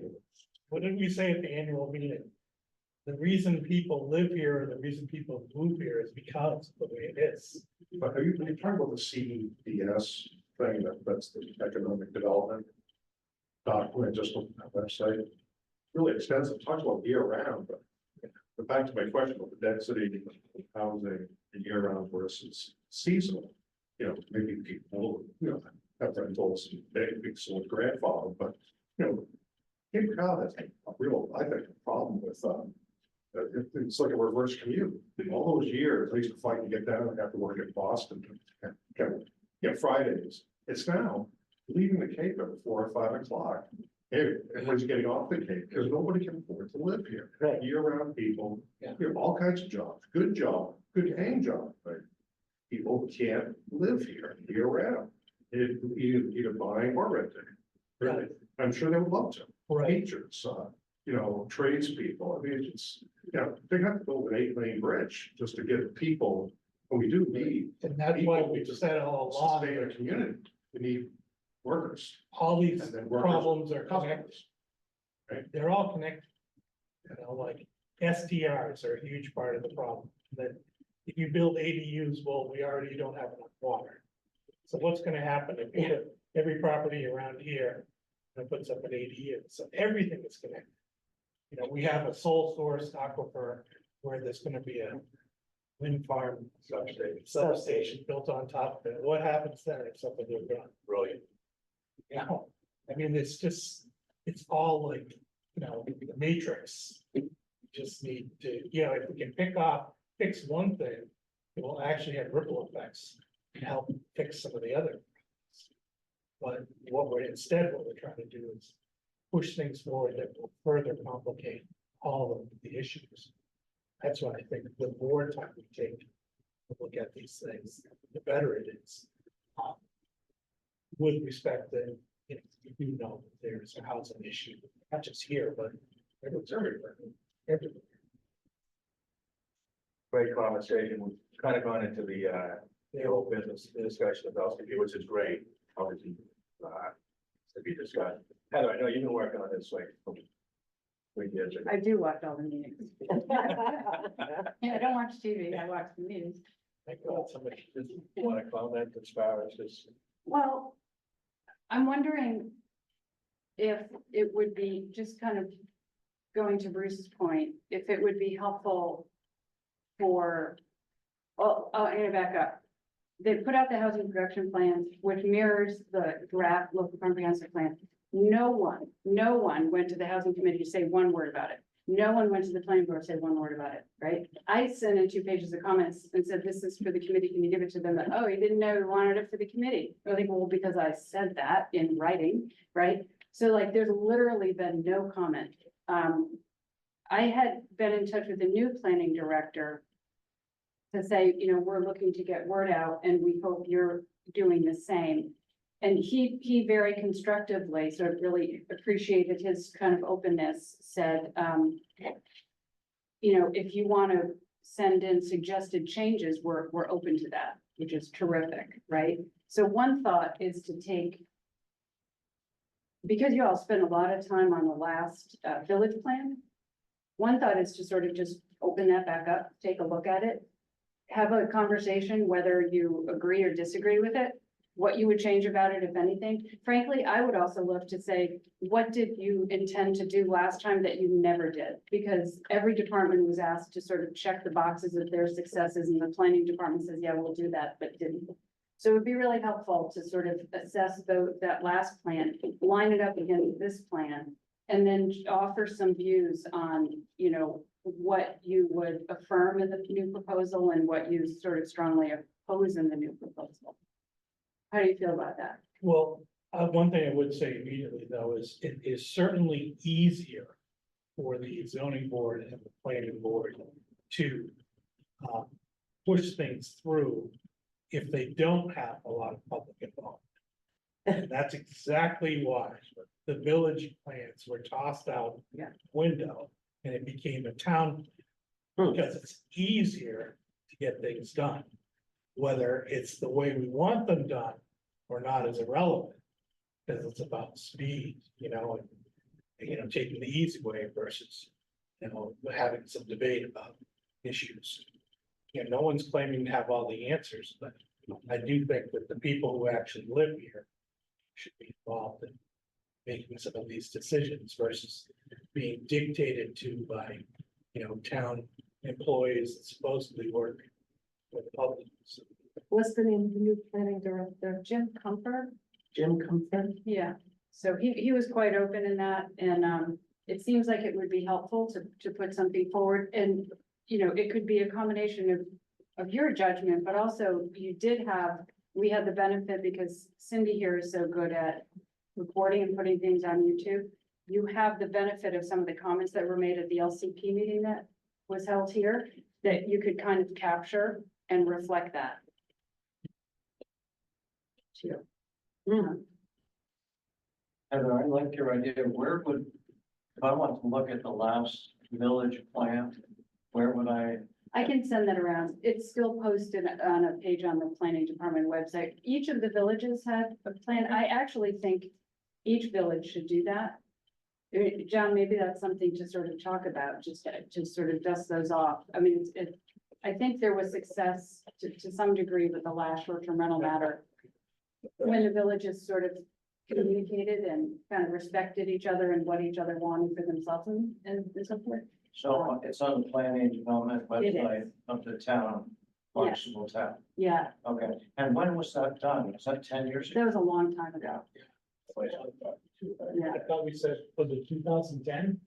What did we say at the annual meeting? The reason people live here, or the reason people move here is because of the way it is. But are you talking about the CDS thing, that's the economic development document, just on that website? Really extensive, talks about year round, but back to my question about the density of housing in year round versus seasonal. You know, maybe people, you know, have rentals and big sort of grandfather, but, you know, Cape Cod has a real, I think, a problem with, it's like a reverse commute. All those years, I used to fight to get down and have to work in Boston, get Fridays. It's now leaving the Cape at 4 or 5 o'clock. Everybody's getting off the Cape because nobody can afford to live here. Right. Year-round people, Yeah. you have all kinds of jobs, good paying job, right? People can't live here year-round, either buying or renting. Really, I'm sure they would love to. Right. Teachers, you know, tradespeople, I mean, it's, you know, they have to build an 8-lane bridge just to get people, and we do need. And that's why we've said all along, Sustain a community, we need workers. all these And then workers- problems are connected. Customers. Right. They're all connected. You know, like STRs are a huge part of the problem, that if you build ADUs, well, we already don't have enough water. So what's gonna happen if you put every property around here and puts up an ADU? So everything is connected. You know, we have a sole source aquifer where there's gonna be a wind farm substation built on top of it. What happens there if something goes wrong? Brilliant. You know, I mean, it's just, it's all like, you know, the matrix. You just need to, you know, if we can fix one thing, it will actually have ripple effects and help fix some of the other. But what we're trying to do is push things forward that will further complicate all of the issues. That's why I think the more time we take to look at these things, the better it is. With respect to, you know, you do know that there's a housing issue, not just here, but everywhere. Great conversation. We've kind of gone into the whole business discussion of LCP, which is great, obviously, to be discussed. Heather, I know you've been working on this like 3 years ago. I do watch all the meetings. Yeah, I don't watch TV, I watch the meetings. I thought somebody just want to comment as far as this. Well, I'm wondering if it would be, just kind of going to Bruce's point, if it would be helpful for, I'm gonna back up. They put out the housing production plans, which mirrors the draft local comprehensive plan. No one went to the housing committee to say one word about it. No one went to the planning board to say one word about it, right? I sent in 2 pages of comments and said, this is for the committee, can you give it to them? Oh, you didn't know you wanted it for the committee. I think, well, because I said that in writing, right? So like, there's literally been no comment. I had been in touch with the new planning director to say, you know, we're looking to get word out and we hope you're doing the same. And he very constructively sort of really appreciated his kind of openness, said, you know, if you want to send in suggested changes, we're open to that, which is terrific, right? So one thought is to take, because you all spent a lot of time on the last village plan, one thought is to sort of just open that back up, take a look at it, have a conversation, whether you agree or disagree with it, what you would change about it, if anything. Frankly, I would also love to say, what did you intend to do last time that you never did? Because every department was asked to sort of check the boxes of their successes, and the planning department says, yeah, we'll do that, but didn't. So it would be really helpful to sort of assess that last plan, line it up against this plan, and then offer some views on, you know, what you would affirm in the new proposal and what you sort of strongly oppose in the new proposal. How do you feel about that? Well, one thing I would say immediately though is it is certainly easier for the zoning board and the planning board to push things through if they don't have a lot of public involvement. And that's exactly why the village plans were tossed out Yeah. window and it became a town, because it's easier to get things done. Whether it's the way we want them done or not is irrelevant, because it's about speed, you know, and, you know, taking the easy way versus, you know, having some debate about issues. You know, no one's claiming to have all the answers, but I do think that the people who actually live here should be involved in making some of these decisions versus being dictated to by, you know, town employees that supposedly work with the public. What's the name of the new planning director? Jim Comfort? Jim Comfort? Yeah, so he was quite open in that, and it seems like it would be helpful to put something forward, and you know, it could be a combination of your judgment, but also we had the benefit because Cindy here is so good at recording and putting things on YouTube. You have the benefit of some of the comments that were made at the LCP meeting that was held here, that you could kind of capture and reflect that. Too. Heather, I like your idea. Where would, if I want to look at the last village plan, where would I? I can send that around. It's still posted on a page on the planning department website. Each of the villages had a plan. I actually think each village should do that. John, maybe that's something to sort of talk about, just to sort of dust those off. I mean, I think there was success to some degree with the last short-term rental matter. when the villages sort of communicated and kind of respected each other and what each other wanted for themselves and so forth. So it's on the planning and development It website is. of the town, Barnstable town. Yeah, Okay, and when was that done? Was that 10 years ago? that was a long time ago. Yeah. I thought we said, was it 2010?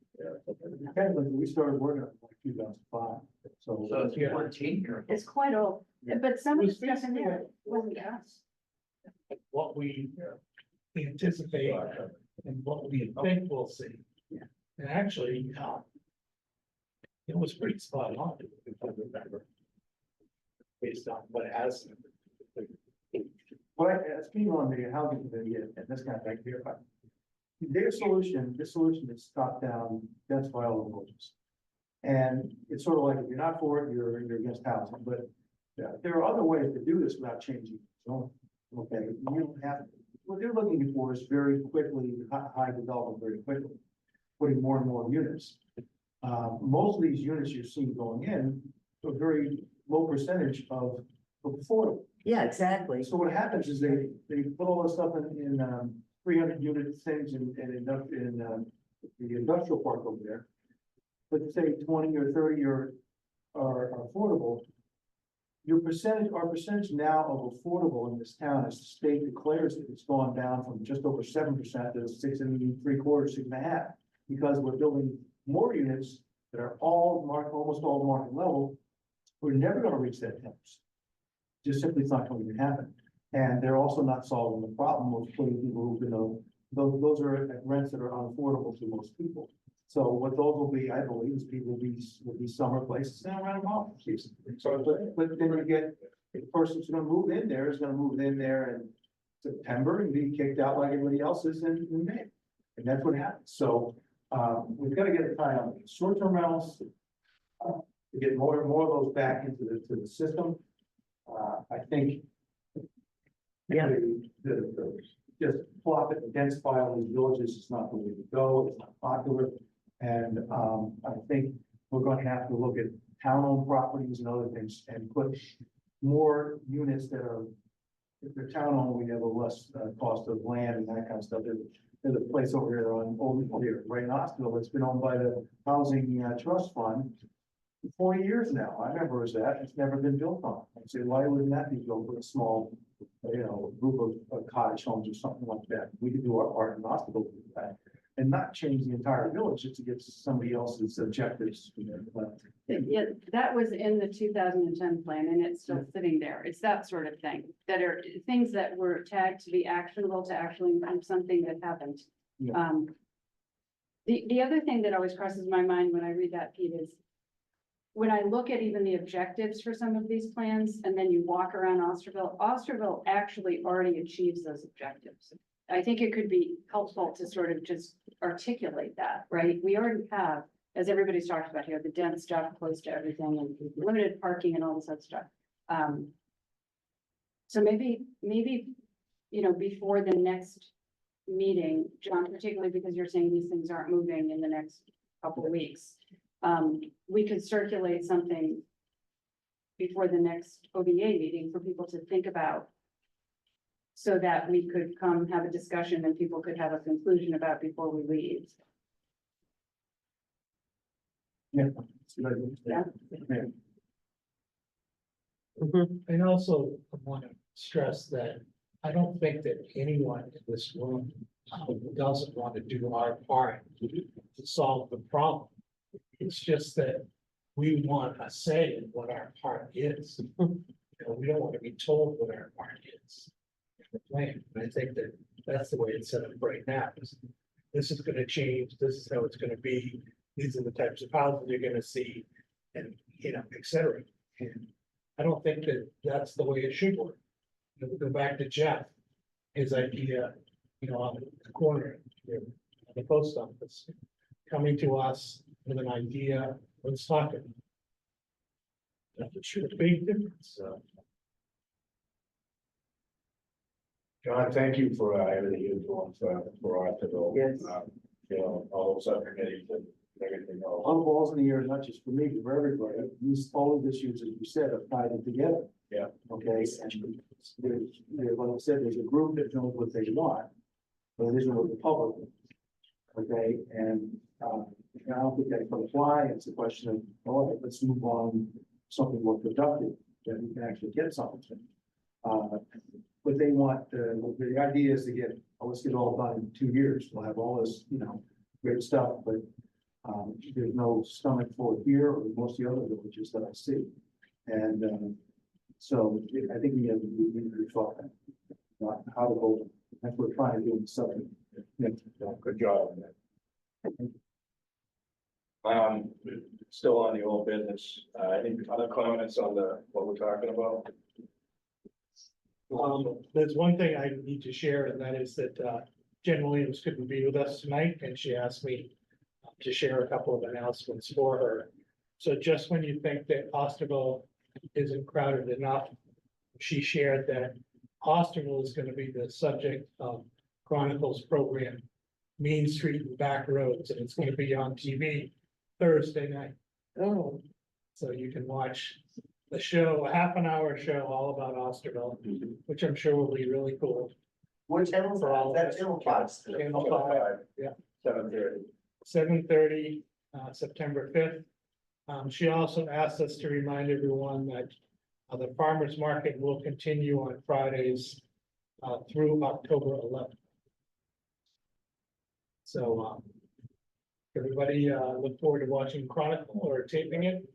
Technically, we started working on it in 2005, so. So it's 14 years. It's quite old, but some of the It was stuff in there basically- wasn't us. What we anticipate and what we think we'll see. Yeah. And actually, it was pretty spot on, if I remember. Based on what has. Well, speaking on the housing committee and this kind of thing here, but this solution is top down, dense violent villages. And it's sort of like, if you're not for it, you're against housing, but there are other ways to do this without changing zoning. Okay, you don't have, what they're looking for is very quickly, high development very quickly, putting more and more units. Most of these units you're seeing going in, a very low percentage of affordable. Yeah, exactly. So what happens is they put all this stuff in 300 unit things in the industrial park over there. But say 20 or 30 are affordable. Our percentage now of affordable in this town, as the state declares it, it's gone down from just over 7% to 6.75%, 6.5%. Because we're building more units that are almost all market level. We're never gonna reach that 10%. Just simply it's not going to happen. And they're also not solving the problem of putting people who, those are at rents that are unaffordable to most people. So what those will be, I believe, is people will be summer places and around home. So, but then you get, the person's gonna move in there, is gonna move in there in September and be kicked out like everybody else is in May. And that's what happens. So, we've got to get a tie on short-term rentals. To get more and more of those back into the system. I think. Yeah. Just plop it and densify all these villages is not the way to go, it's not popular. And, I think we're gonna have to look at town-owned properties and other things and put more units that are. If they're town-owned, we have a less, cost of land and that kind of stuff. There's a place over here on Old here, right in Osterville, that's been owned by the Housing Trust Fund. 40 years now, I remember it was that, it's never been built on. I say, why wouldn't that be built with a small, group of cottage homes or something like that? We could do our part in Osterville to do that. And not change the entire village just to get somebody else's objectives. But Yeah, that was in the 2010 plan and it's still sitting there. It's that sort of thing, that are things that were tagged to be actionable to actually improve something that happened. Yeah. The other thing that always crosses my mind when I read that, Pete, is when I look at even the objectives for some of these plans, and then you walk around Osterville actually already achieves those objectives. I think it could be helpful to sort of just articulate that, right? We already have, as everybody's talked about here, the dense stuff close to everything and limited parking and all this other stuff. So maybe, before the next meeting, John, particularly because you're saying these things aren't moving in the next couple of weeks. We could circulate something before the next OBA meeting for people to think about. So that we could come have a discussion and people could have a conclusion about before we leave. yeah. It's a good idea. Yeah. And also I want to stress that I don't think that anyone in this room doesn't want to do our part to solve the problem. It's just that we want a say in what our part is. We don't want to be told what our part is in the plan. And I think that that's the way it's set up right now. This is going to change. This is how it's going to be. These are the types of houses you're going to see, and et cetera. And I don't think that that's the way it should work. If we go back to Jeff, his idea, on the corner here, the post office, coming to us with an idea, let's talk it. That should a big difference. John, thank you for everything you're doing for Osterville. Yes. All those other committees and everything else. All the balls in the air, not just for me, but for everybody. These, all of issues, as you said, are tied in together. Yeah. Okay, Okay, and like I said, there's a group that knows what they want, but it isn't what the public wants. Okay, and, I don't think that can apply, it's a question of, all right, let's move on, to something more productive, that we can actually get something. But they want, the idea is to get, oh, let's get it all done in 2 years, we'll have all this, great stuff, but there's no stomach for it here or most of the other villages that I see. And, so I think we need to thought that, not how to vote. That's what we're trying to do in something. Yeah. Good job on that. Still on the old business, any other comments on what we're talking about? There's one thing I need to share, and that is that, Jen Williams couldn't be with us tonight, and she asked me to share a couple of announcements for her. So just when you think that Osterville isn't crowded enough, she shared that Osterville is gonna be the subject of Chronicles program, Main Street and Back Roads, and it's gonna be on TV Thursday night. Oh, So you can watch the show, a half an hour show all about Osterville, which I'm sure will be really cool. what channel is For all of that? us. That channel five. Channel 5, yeah. 7:30. 7:30, September 5th. She also asked us to remind everyone that the farmer's market will continue on Fridays through October 11th. So everybody look forward to watching Chronicle or taping it,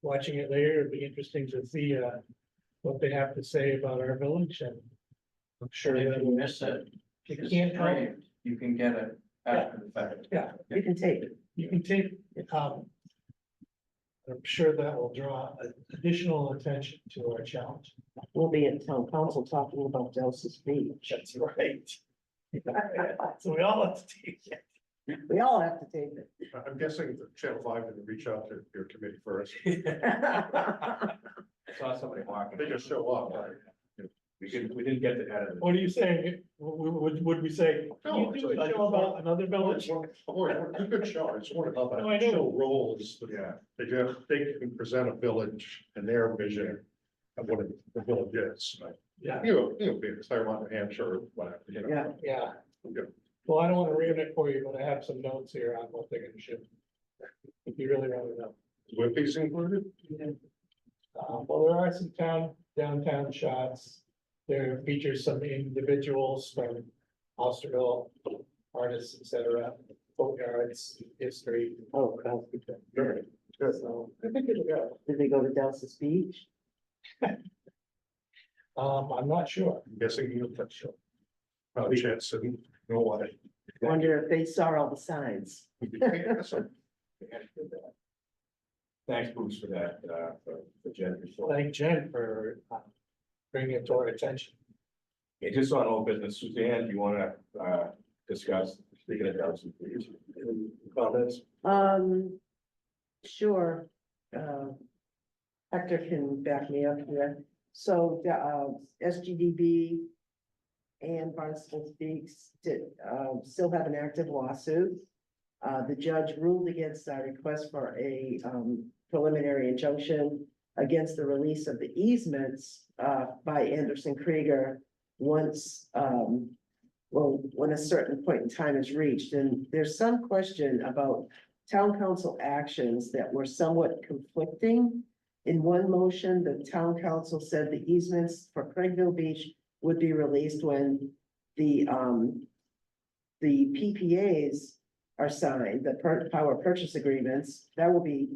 watching it later. It'll be interesting to see what they have to say about our village, and I'm sure If that you miss it, you it's can't help. streamed. You can get it after the fact. Yeah, You can take it. you can take, I'm sure that will draw additional attention to our challenge. We'll be at town council talking about Delsis Beach. That's right. So we all have to take it. We all have to take it. I'm guessing that Channel 5 didn't reach out to your committee first. I saw somebody walking. They just show up, right? We didn't get the edit. What are you saying? Would we say, can No, you do it's a show about another village? You could show, it's one of No, I the know. show roles, that Yeah. they can present a village and their vision of what the village is. Yeah, Be it Claremont, New Hampshire, or whatever, Yeah, yeah. Yeah. Well, I don't want to ruin it for you, but I have some notes here on what they're gonna show. If you really want to know. Whippy's included? Well, there are some downtown shots. There features some individuals from Osterville, artists, etc., boatyards, history. oh, God. So I think it'll go. Did they go to Delsis Beach? I'm not sure. I'm guessing you that show. Probably chance and know what it. Wonder if they saw all the signs. Thanks, Bruce, for that, for Jen before. Thank Jen for bringing it to our attention. Yeah, just on old business, Suzanne, do you wanna, discuss, speaking of Delson, please, comments? Sure. Hector can back me up here. So, SGDB and Barnstable Speaks still have an active lawsuit. The judge ruled against our request for a preliminary injunction against the release of the easements by Anderson Krieger once, when a certain point in time is reached. And there's some question about town council actions that were somewhat conflicting. In one motion, the town council said the easements for Craigville Beach would be released when the PPAs are signed, the power purchase agreements. That will be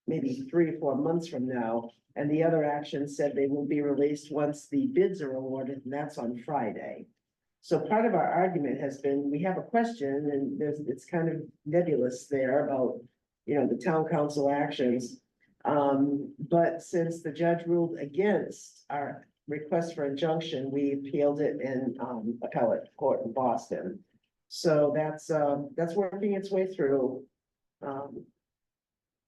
maybe 3 or 4 months from now. And the other action said they will be released once the bids are awarded, and that's on Friday. So part of our argument has been, we have a question, and it's kind of nebulous there about, the town council actions. But since the judge ruled against our request for injunction, we appealed it in appellate court in Boston. So that's working its way through.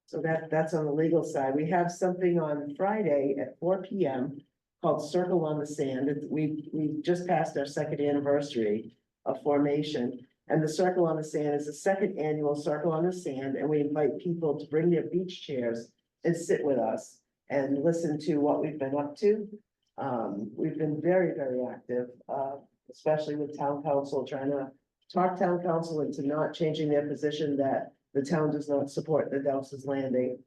So that's on the legal side. We have something on Friday at 4 p.m. called Circle on the Sand. We've just passed our 2nd anniversary of formation. And the Circle on the Sand is the 2nd annual Circle on the Sand, and we invite people to bring their beach chairs and sit with us and listen to what we've been up to. We've been very, very active, especially with town council, trying to talk town council into not changing their position that the town does not support the Dowses Landing.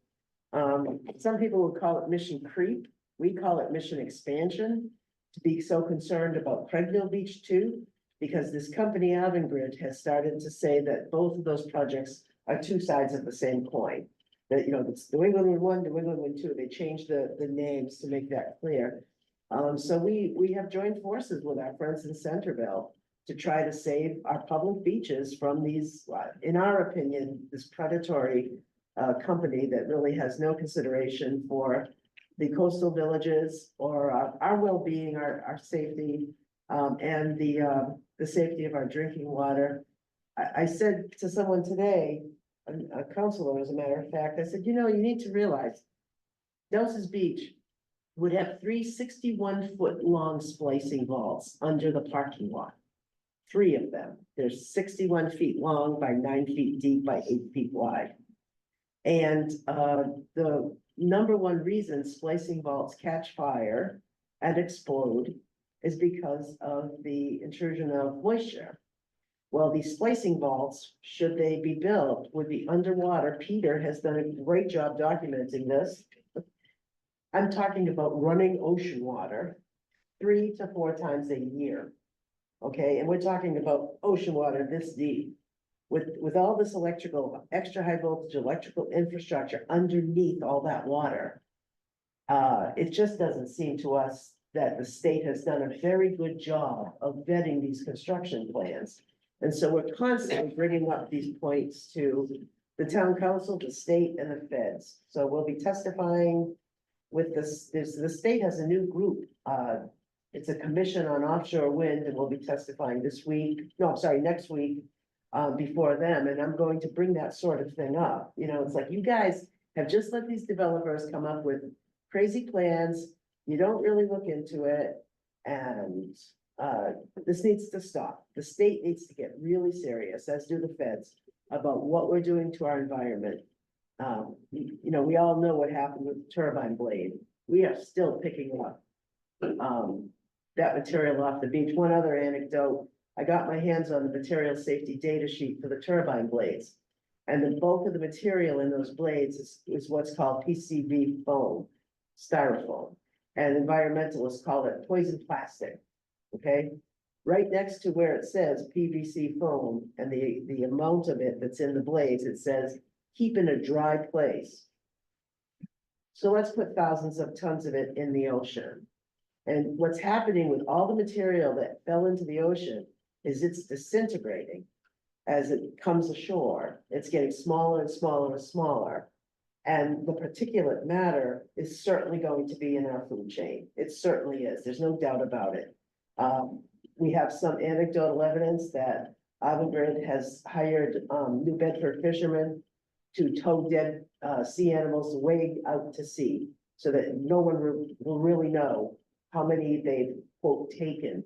Some people would call it mission creep. We call it mission expansion. To be so concerned about Craigville Beach too, because this company Avangrid has started to say that both of those projects are two sides of the same coin. That, you know, it's New England Wind 1, New England Wind 2, they changed the names to make that clear. So we have joined forces with our friends in Centerville to try to save our public beaches from these, in our opinion, this predatory company that really has no consideration for the coastal villages or our well-being, our safety, and the safety of our drinking water. I said to someone today, a counselor, as a matter of fact, I said, you know, you need to realize Dowses Beach would have 3 61-foot long splicing vaults under the parking lot. 3 of them. They're 61 feet long by 9 feet deep by 8 feet wide. And the number one reason splicing vaults catch fire and explode is because of the intrusion of moisture. Well, these splicing vaults, should they be built, would be underwater. Peter has done a great job documenting this. I'm talking about running ocean water 3 to 4 times a year. Okay, and we're talking about ocean water this deep. With all this electrical, extra high voltage electrical infrastructure underneath all that water. It just doesn't seem to us that the state has done a very good job of vetting these construction plans. And so we're constantly bringing up these points to the town council, the state and the feds. So we'll be testifying with this, the state has a new group. It's a commission on offshore wind, and we'll be testifying this week, next week. Before them, and I'm going to bring that sort of thing up. You know, it's like, you guys have just let these developers come up with crazy plans. You don't really look into it. And this needs to stop. The state needs to get really serious, as do the feds, about what we're doing to our environment. You know, we all know what happened with the turbine blade. We are still picking up that material off the beach. One other anecdote. I got my hands on the material safety data sheet for the turbine blades. And the bulk of the material in those blades is what's called PCB foam, styrofoam. And environmentalists call it poison plastic, okay? Right next to where it says PVC foam and the amount of it that's in the blades, it says, keep in a dry place. So let's put thousands of tons of it in the ocean. And what's happening with all the material that fell into the ocean is it's disintegrating as it comes ashore. It's getting smaller and smaller and smaller. And the particulate matter is certainly going to be in our food chain. It certainly is. There's no doubt about it. We have some anecdotal evidence that Avangrid has hired New Bedford fishermen to tow dead sea animals way out to sea so that no one will really know how many they've, quote, taken.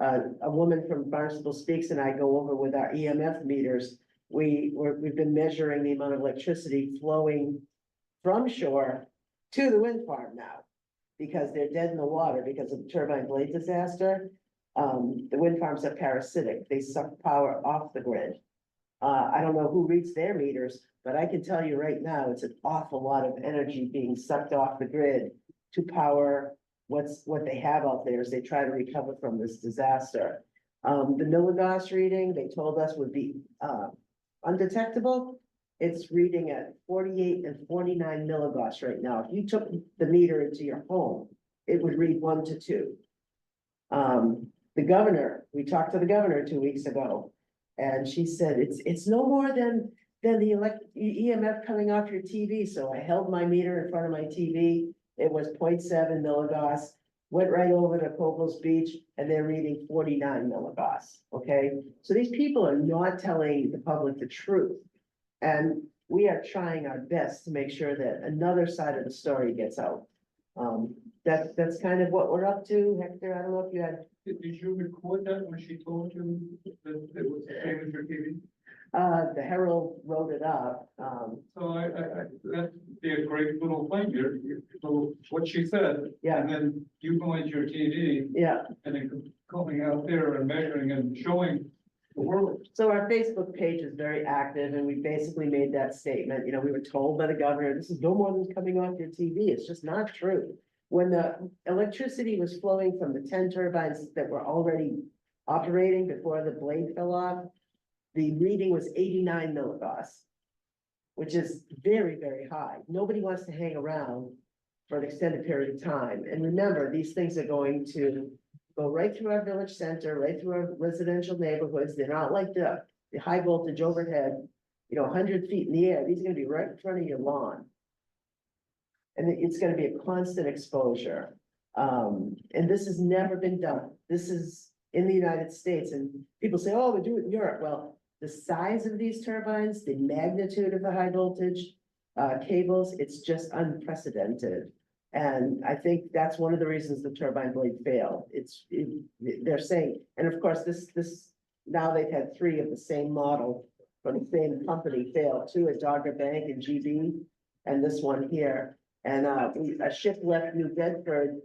A woman from Barnstable Speaks and I go over with our EMF meters. We've been measuring the amount of electricity flowing from shore to the wind farm now. Because they're dead in the water because of the turbine blade disaster. The wind farms are parasitic. They suck power off the grid. I don't know who reads their meters, but I can tell you right now, it's an awful lot of energy being sucked off the grid to power what they have out there as they try to recover from this disaster. The milligauss reading, they told us would be undetectable. It's reading at 48 and 49 milligauss right now. If you took the meter into your home, it would read 1 to 2. The governor, we talked to the governor 2 weeks ago, and she said, it's no more than the EMF coming off your TV. So I held my meter in front of my TV. It was 0.7 milligauss, went right over to Copel's Beach, and they're reading 49 milligauss, okay? So these people are not telling the public the truth. And we are trying our best to make sure that another side of the story gets out. That's kind of what we're up to. Hector, I don't know if you had. Did you record that when she told you that it was the same as your TV? The Herald wrote it up, So that'd be a great little thing, so what she said. Yeah. And then you going to your TV yeah. and then going out there and measuring and showing the world. So our Facebook page is very active and we basically made that statement, you know, we were told by the governor, this is no more than coming off your TV. It's just not true. When the electricity was flowing from the 10 turbines that were already operating before the blade fell off, the reading was 89 millivolts, which is very, very high. Nobody wants to hang around for an extended period of time. And remember, these things are going to go right through our village center, right through our residential neighborhoods. They're not like the high voltage overhead, you know, 100 feet in the air. These are gonna be right in front of your lawn. And it's gonna be a constant exposure. And this has never been done. This is in the United States, and people say, oh, we do it in Europe. Well, the size of these turbines, the magnitude of the high voltage cables, it's just unprecedented. And I think that's one of the reasons the turbine blade failed. They're saying, and of course, now they've had 3 of the same model from the same company fail, 2 at Dogger Bank and GB, and this one here. And a ship left New Bedford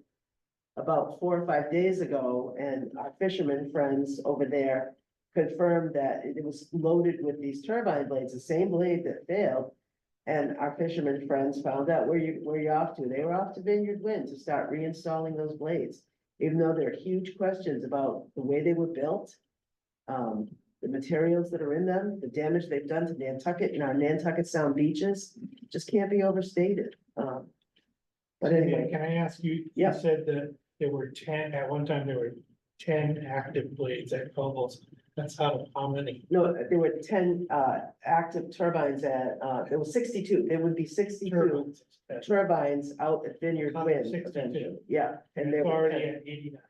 about 4 or 5 days ago, and our fishermen friends over there confirmed that it was loaded with these turbine blades, the same blade that failed. And our fishermen friends found out where you off to. They were off to Vineyard Wind to start reinstalling those blades, even though there are huge questions about the way they were built, the materials that are in them, the damage they've done to Nantucket and our Nantucket Sound beaches, just can't be overstated. But anyway, Can I ask you, Yeah. you said that there were 10, at one time there were 10 active blades at Cobbles. That's out of how many? no, there were 10 active turbines at, there was 62, there would be 62 Turbines. turbines out at Vineyard Wind. 62. Yeah, and And they it's were already 10. at 89.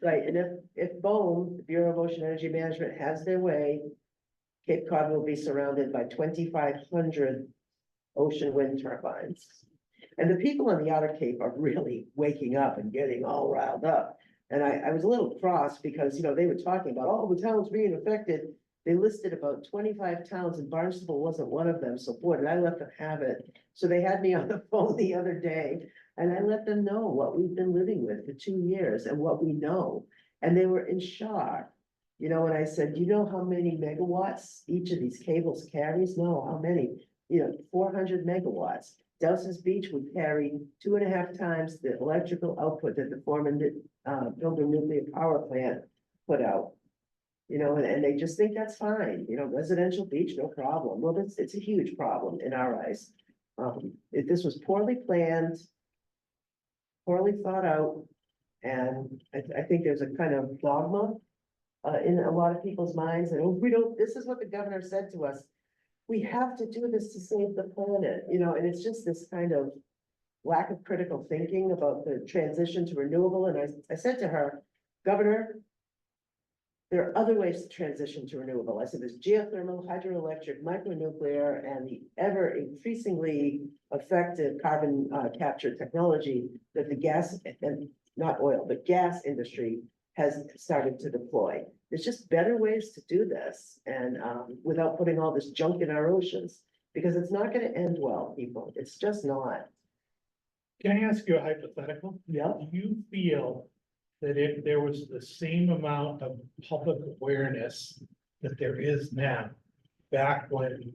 Right, and if BOEM, the Bureau of Ocean Energy Management, has their way, Cape Cod will be surrounded by 2,500 ocean wind turbines. And the people on the Outer Cape are really waking up and getting all riled up. And I was a little cross because, you know, they were talking about, oh, the town's being affected. They listed about 25 towns and Barnstable wasn't one of them. So boy, did I let them have it. So they had me on the phone the other day and I let them know what we've been living with for 2 years and what we know. And they were in shock. You know, and I said, you know how many megawatts each of these cables carries? No, how many? You know, 400 megawatts. Delson's Beach would carry 2.5 times the electrical output that the former Pilgrim nuclear power plant put out. You know, and they just think that's fine, you know, residential beach, no problem. Well, it's a huge problem in our eyes. If this was poorly planned, poorly thought out, and I think there's a kind of dogma in a lot of people's minds, and we don't, this is what the governor said to us. We have to do this to save the planet, you know, and it's just this kind of lack of critical thinking about the transition to renewable. And I said to her, Governor, there are other ways to transition to renewable. I said, there's geothermal, hydroelectric, micronuclear, and the ever increasingly effective carbon capture technology that the gas and not oil, but gas industry has started to deploy. There's just better ways to do this and without putting all this junk in our oceans, because it's not going to end well, people. It's just not. Can I ask you a hypothetical? Yeah. Do you feel that if there was the same amount of public awareness that there is now, back when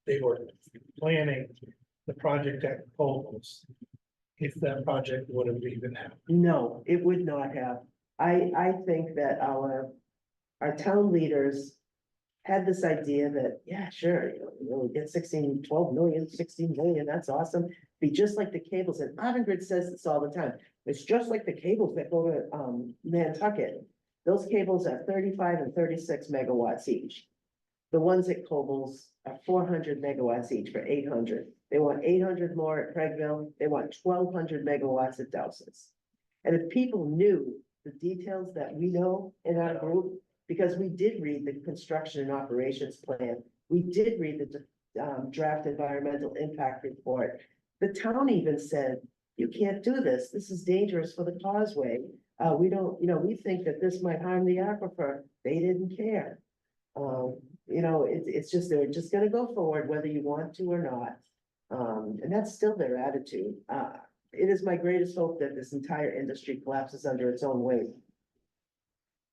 they were planning the project at Cobbles, if that project would have even happened? No, it would not have. I think that our town leaders had this idea that, yeah, sure, we'll get 12 million, 16 million, that's awesome. Be just like the cables, and Avangrid says this all the time. It's just like the cables that go to Nantucket. Those cables are 35 and 36 megawatts each. The ones at Cobbles are 400 megawatts each for 800. They want 800 more at Craigville. They want 1,200 megawatts at Delson's. And if people knew the details that we know in our group, because we did read the construction and operations plan, we did read the draft environmental impact report. The town even said, you can't do this. This is dangerous for the causeway. We don't, you know, we think that this might harm the aquifer. They didn't care. you know, it's just, they're just gonna go forward whether you want to or not. And that's still their attitude. It is my greatest hope that this entire industry collapses under its own weight.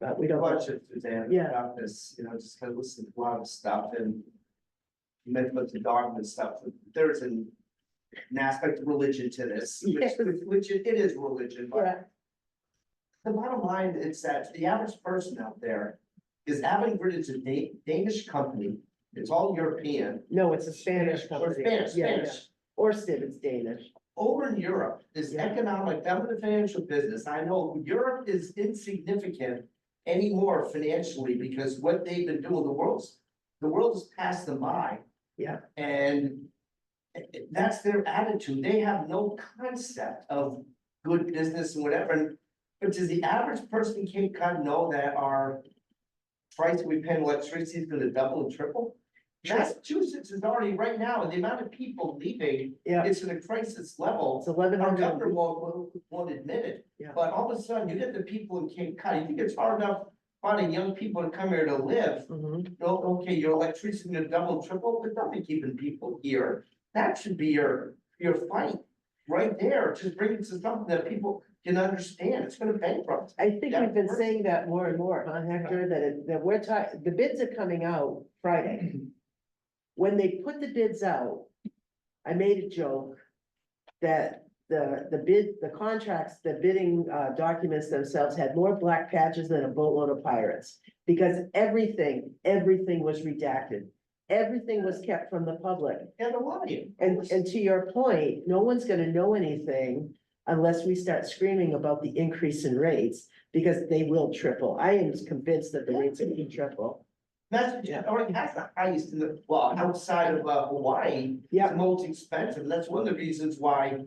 But we don't. Watch it, Suzanne, Yeah. about this, you know, just kind of listen to a lot of stuff and. You mentioned the dogma and stuff, there's an aspect of religion to this, Yes. which it is religion, but. Yeah, The bottom line is that the average person out there is Avangrid is a Danish company. It's all European no, it's a Spanish or company. Spanish, Yeah, yeah. Spanish. Orsted, it's Danish. Over in Europe, this Yeah. economic, I'm in the financial business. I know Europe is insignificant anymore financially because what they've been doing, the world has passed them by. Yeah. And that's their attitude. They have no concept of good business and whatever. And but does the average person in Cape Cod know that our price we pay in electricity is gonna double and triple? Massachusetts is already right now, and the amount of people leaving, Yeah, it's in a crisis level. it's 1,100. Our governor won't admit it. Yeah. But all of a sudden, you get the people in Cape Cod, you think it's hard enough finding young people to come here to live. Mhm. Okay, your electricity gonna double, triple, but nothing keeping people here. That should be your fight right there. Just bring it to something that people can understand. It's gonna bankrupt. I think Yeah. we've been saying that more and more, huh, Hector, that we're the bids are coming out Friday. When they put the bids out, I made a joke that the contracts, the bidding documents themselves had more black patches than a boatload of pirates. Because everything was redacted. Everything was kept from the public. And a lot of you. And to your point, no one's gonna know anything unless we start screaming about the increase in rates, because they will triple. I am convinced that the rates are gonna triple. Massachusetts already has the highest in the, well, outside of Hawaii. Yeah. The most expensive. And that's one of the reasons why.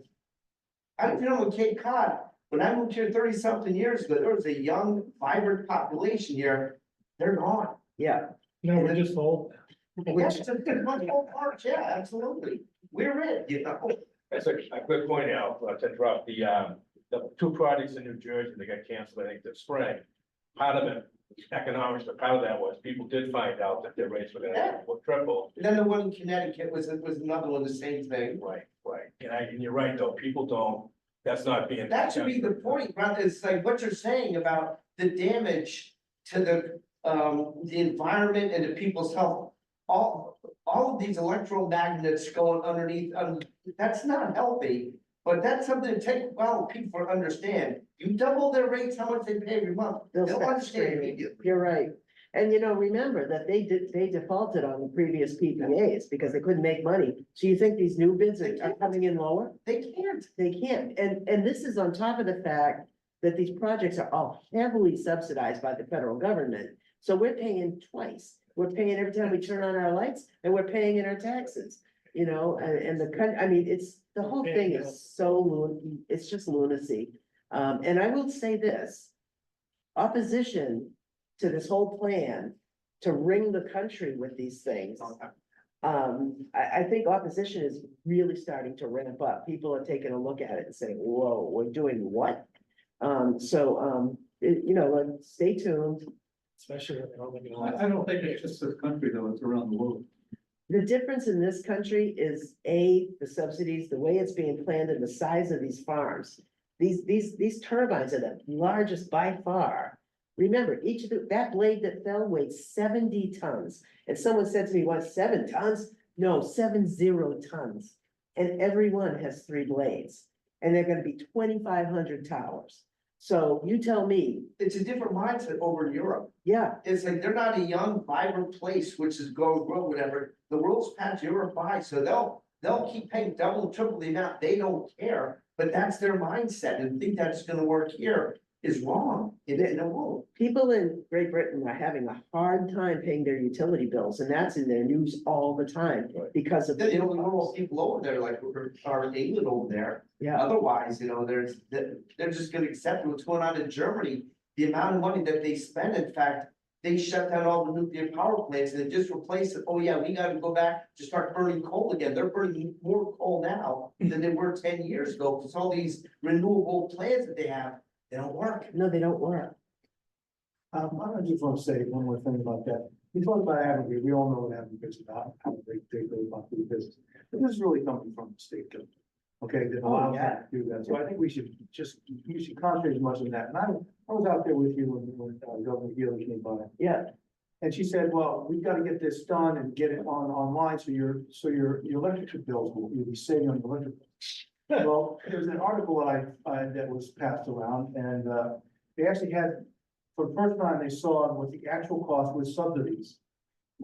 I don't know with Cape Cod, when I moved here 30-something years ago, there was a young, vibrant population here. They're gone. Yeah, No, we're just old. Which is a good one, whole part, yeah, absolutely. We're it, you know. That's a good point, Al, to drop the two projects in New Jersey, they got canceled, I think, this spring. Part of it, economics, but part of that was people did find out that their rates were gonna triple. And then the one in Connecticut was another one, the same thing. Right. And you're right, though, people don't, that's not being. That should be the point, rather, it's like what you're saying about the damage to the environment and to people's health. All of these electromagnets going underneath, that's not healthy, but that's something to take a while for people to understand. You double their rates, how much they pay every month, they'll they'll start understand screaming. immediately. You're right. And you know, remember that they defaulted on the previous PPAs because they couldn't make money. So you think these new bids are coming in lower? They can't. They can't. And this is on top of the fact that these projects are all heavily subsidized by the federal government. So we're paying twice. We're paying every time we turn on our lights, and we're paying in our taxes, you know, and I mean, it's, the whole thing is so, it's just lunacy. And I will say this, opposition to this whole plan to ring the country with these things. I think opposition is really starting to ramp up. People are taking a look at it and saying, whoa, we're doing what? You know, like, stay tuned. Especially when they're only gonna I don't think it's just this country though, it's around the world. The difference in this country is the subsidies, the way it's being planned and the size of these farms. These turbines are the largest by far. Remember, that blade that fell weighed 70 tons. And someone said to me, what, 7 tons? No, 70 tons. And every one has 3 blades. And they're gonna be 2,500 towers. So you tell me, It's a different mindset over in Europe. yeah, It's like they're not a young, vibrant place, which is going to grow, whatever. The world's passed Europe by, so they'll keep paying double, triple the amount. They don't care, but that's their mindset, and think that's gonna work here is wrong. It won't. people in Great Britain are having a hard time paying their utility bills, and that's in their news all the time because of. Then, you know, we know people over there, like, are in England over there. Yeah, Otherwise, you know, they're just gonna accept what's going on in Germany. The amount of money that they spend, in fact, they shut down all the nuclear power plants and they just replaced it. Oh, yeah, we gotta go back to start burning coal again. They're burning more coal now than they were 10 years ago, because all these renewable plants that they have, they don't work. no, they don't work. I just want to say one more thing about that. We talked about having, we all know what having business about, how they really want to do business. But this is really coming from the state, okay, that allows that to do that. So I think we should concentrate as much on that. And I was out there with you when Governor Healy came by. Yeah, And she said, well, we've got to get this done and get it online, so your electric bills you'll be saving on your electric. bills. Well, there's an article that was passed around, and they actually had, for the first time, they saw what the actual cost with subsidies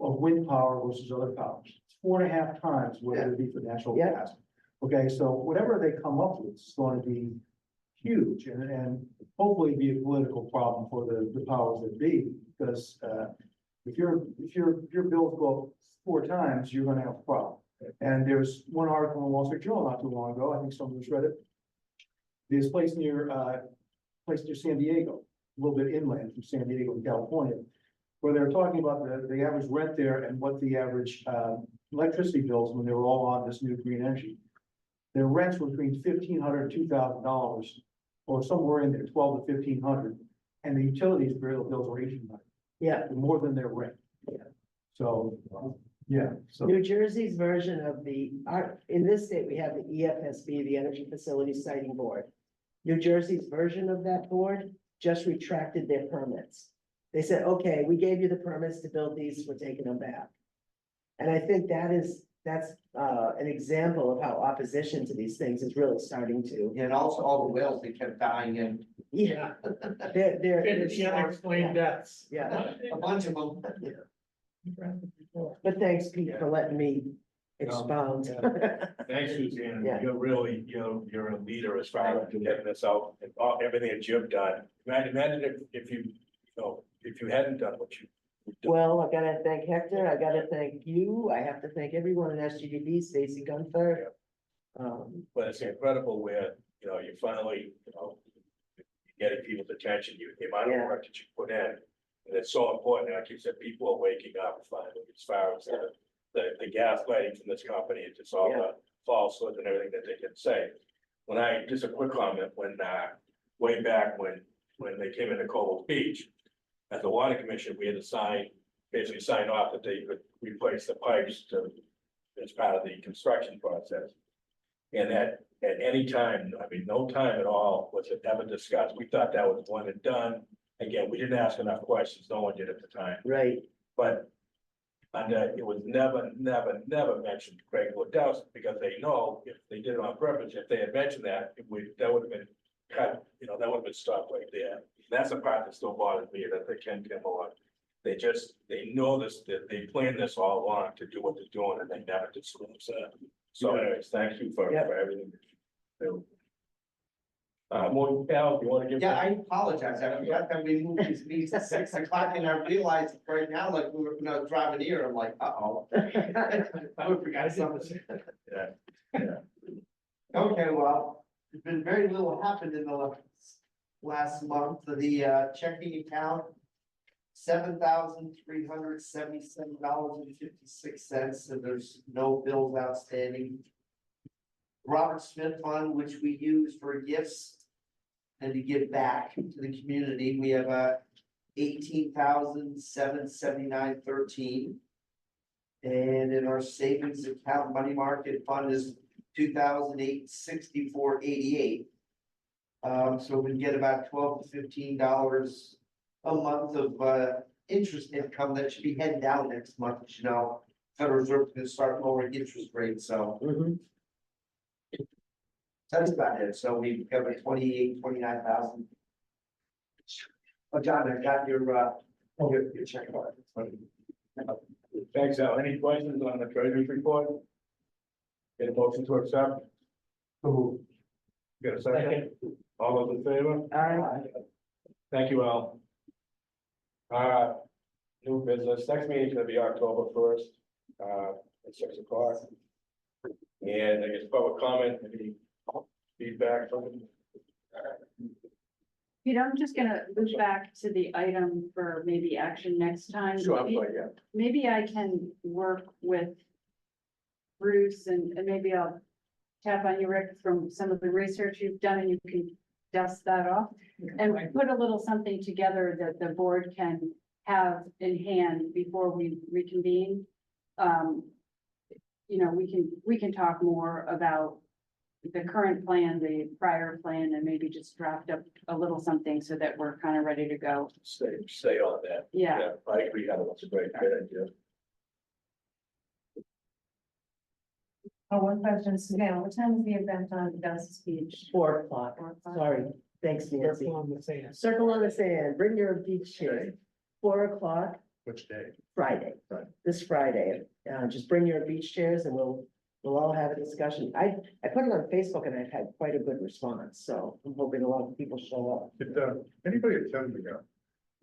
of wind power versus other powers. It's 4.5 times what it would be for natural Yeah. gas. Okay, so whatever they come up with is going to be huge and hopefully be a political problem for the powers that be, because if your bills go up 4 times, you're gonna have a problem. And there's one article in the Wall Street Journal not too long ago, I think some of us read it. There's a place near San Diego, a little bit inland from San Diego in California, where they're talking about the average rent there and what the average electricity bills when they were all on this new green energy. Their rents were between $1,500 and $2,000, or somewhere in there, 12 to 1,500, and the utilities bills were 1,800. yeah. More than their rent. Yeah. So, yeah, so, New Jersey's version of in this state, we have the EFSB, the Energy Facilities Siting Board. New Jersey's version of that board just retracted their permits. They said, okay, we gave you the permits to build these, we're taking them back. And I think that's an example of how opposition to these things is really starting to. And also all the whales that kept dying in, Yeah. They're. It's unexplained deaths. Yeah, a bunch of them. but thanks, Pete, for letting me expound. Thanks, Suzanne. Yeah. You're really, you're a leader as far as getting this out and everything that you've done. Imagine if you hadn't done what you've done. Well, I gotta thank Hector, I gotta thank you, I have to thank everyone in SGDB, Stacy Gunther. But it's incredible where, you finally, getting people's attention, the amount of work that you put in. And it's so important, like you said, people are waking up finally, as far as the gaslighting from this company, it's just all the falsehoods and everything that they can say. Just a quick comment, way back when they came into Cobble Beach, as the water commission, we had to basically sign off that they could replace the pipes as part of the construction process. And at any time, no time at all was it ever discussed. We thought that was one and done. Again, we didn't ask enough questions. No one did at the time, Right, but it was never mentioned Craig Woodhouse, because they know if they did it on purpose, if they had mentioned that, that would have been cut, that would have been stopped right there. That's the part that still bothers me, that they can't come along. They know this, that they planned this all along to do what they're doing, and they never disclose that. So anyways, thank you for everything that you do. Al, you wanna give? Yeah, I apologize, I forgot that we moved these meetings to 6 o'clock, and I realized right now, like, when I was driving here, I'm like, uh-oh. I forgot something. Yeah. Okay, well, there's been very little happened in the last month. The checking account, $7,377.56, and there's no bills outstanding. Robert Smith Fund, which we use for gifts and to give back to the community, we have $18,779.13. And in our savings account, money market fund is $2,864.88. So we get about $12 to $15 a month of interest income that should be heading down next month. Federal Reserve is going to start lowering interest rates, so. That's about it. So we've got 29,000. Oh, John, I got your check card. Thanks, Al. Any questions on the treasurer's report? Get a motion to accept? Get a second? All those in favor? Thank you, Al. New business, next meeting is gonna be October 1st, at 6 o'clock. And I guess public comment, maybe feedback from them. Peter, I'm just gonna loop back to the item for maybe action next time. Sure, I'm fine, yeah. Maybe I can work with Bruce and maybe I'll tap on you, Rick, from some of the research you've done, and you can dust that off. And put a little something together that the board can have in hand before we reconvene. You know, we can talk more about the current plan, the prior plan, and maybe just draft up a little something so that we're kind of ready to go. Stay on that. Yeah, I agree, that's a great idea. Oh, one question, Suzanne, what time is the event on Doug's Beach? 4 o'clock. 4 o'clock? Sorry, thanks, Nancy. Circle on the sand. Circle on the sand, bring your beach chairs. 4 o'clock, Which day? Friday, this Friday. Just bring your beach chairs and we'll all have a discussion. I put it on Facebook and I've had quite a good response, so I'm hoping a lot of people show up. Did, anybody attend the,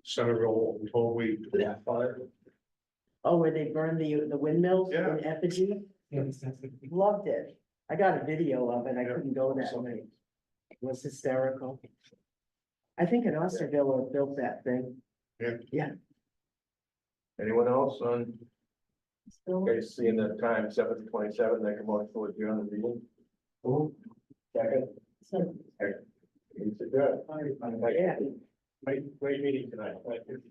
Centerville whole week fire? Oh, where they burned the windmills Yeah. in effigy? Loved it. I got a video of it. I Yeah. couldn't go that night. It was hysterical. I think in Osterville built that thing. Anyone else on, okay, seeing the time, 7:27, they come on to adjourn the meeting? Second. It's adjourned. Yeah. Great meeting tonight. Thank you.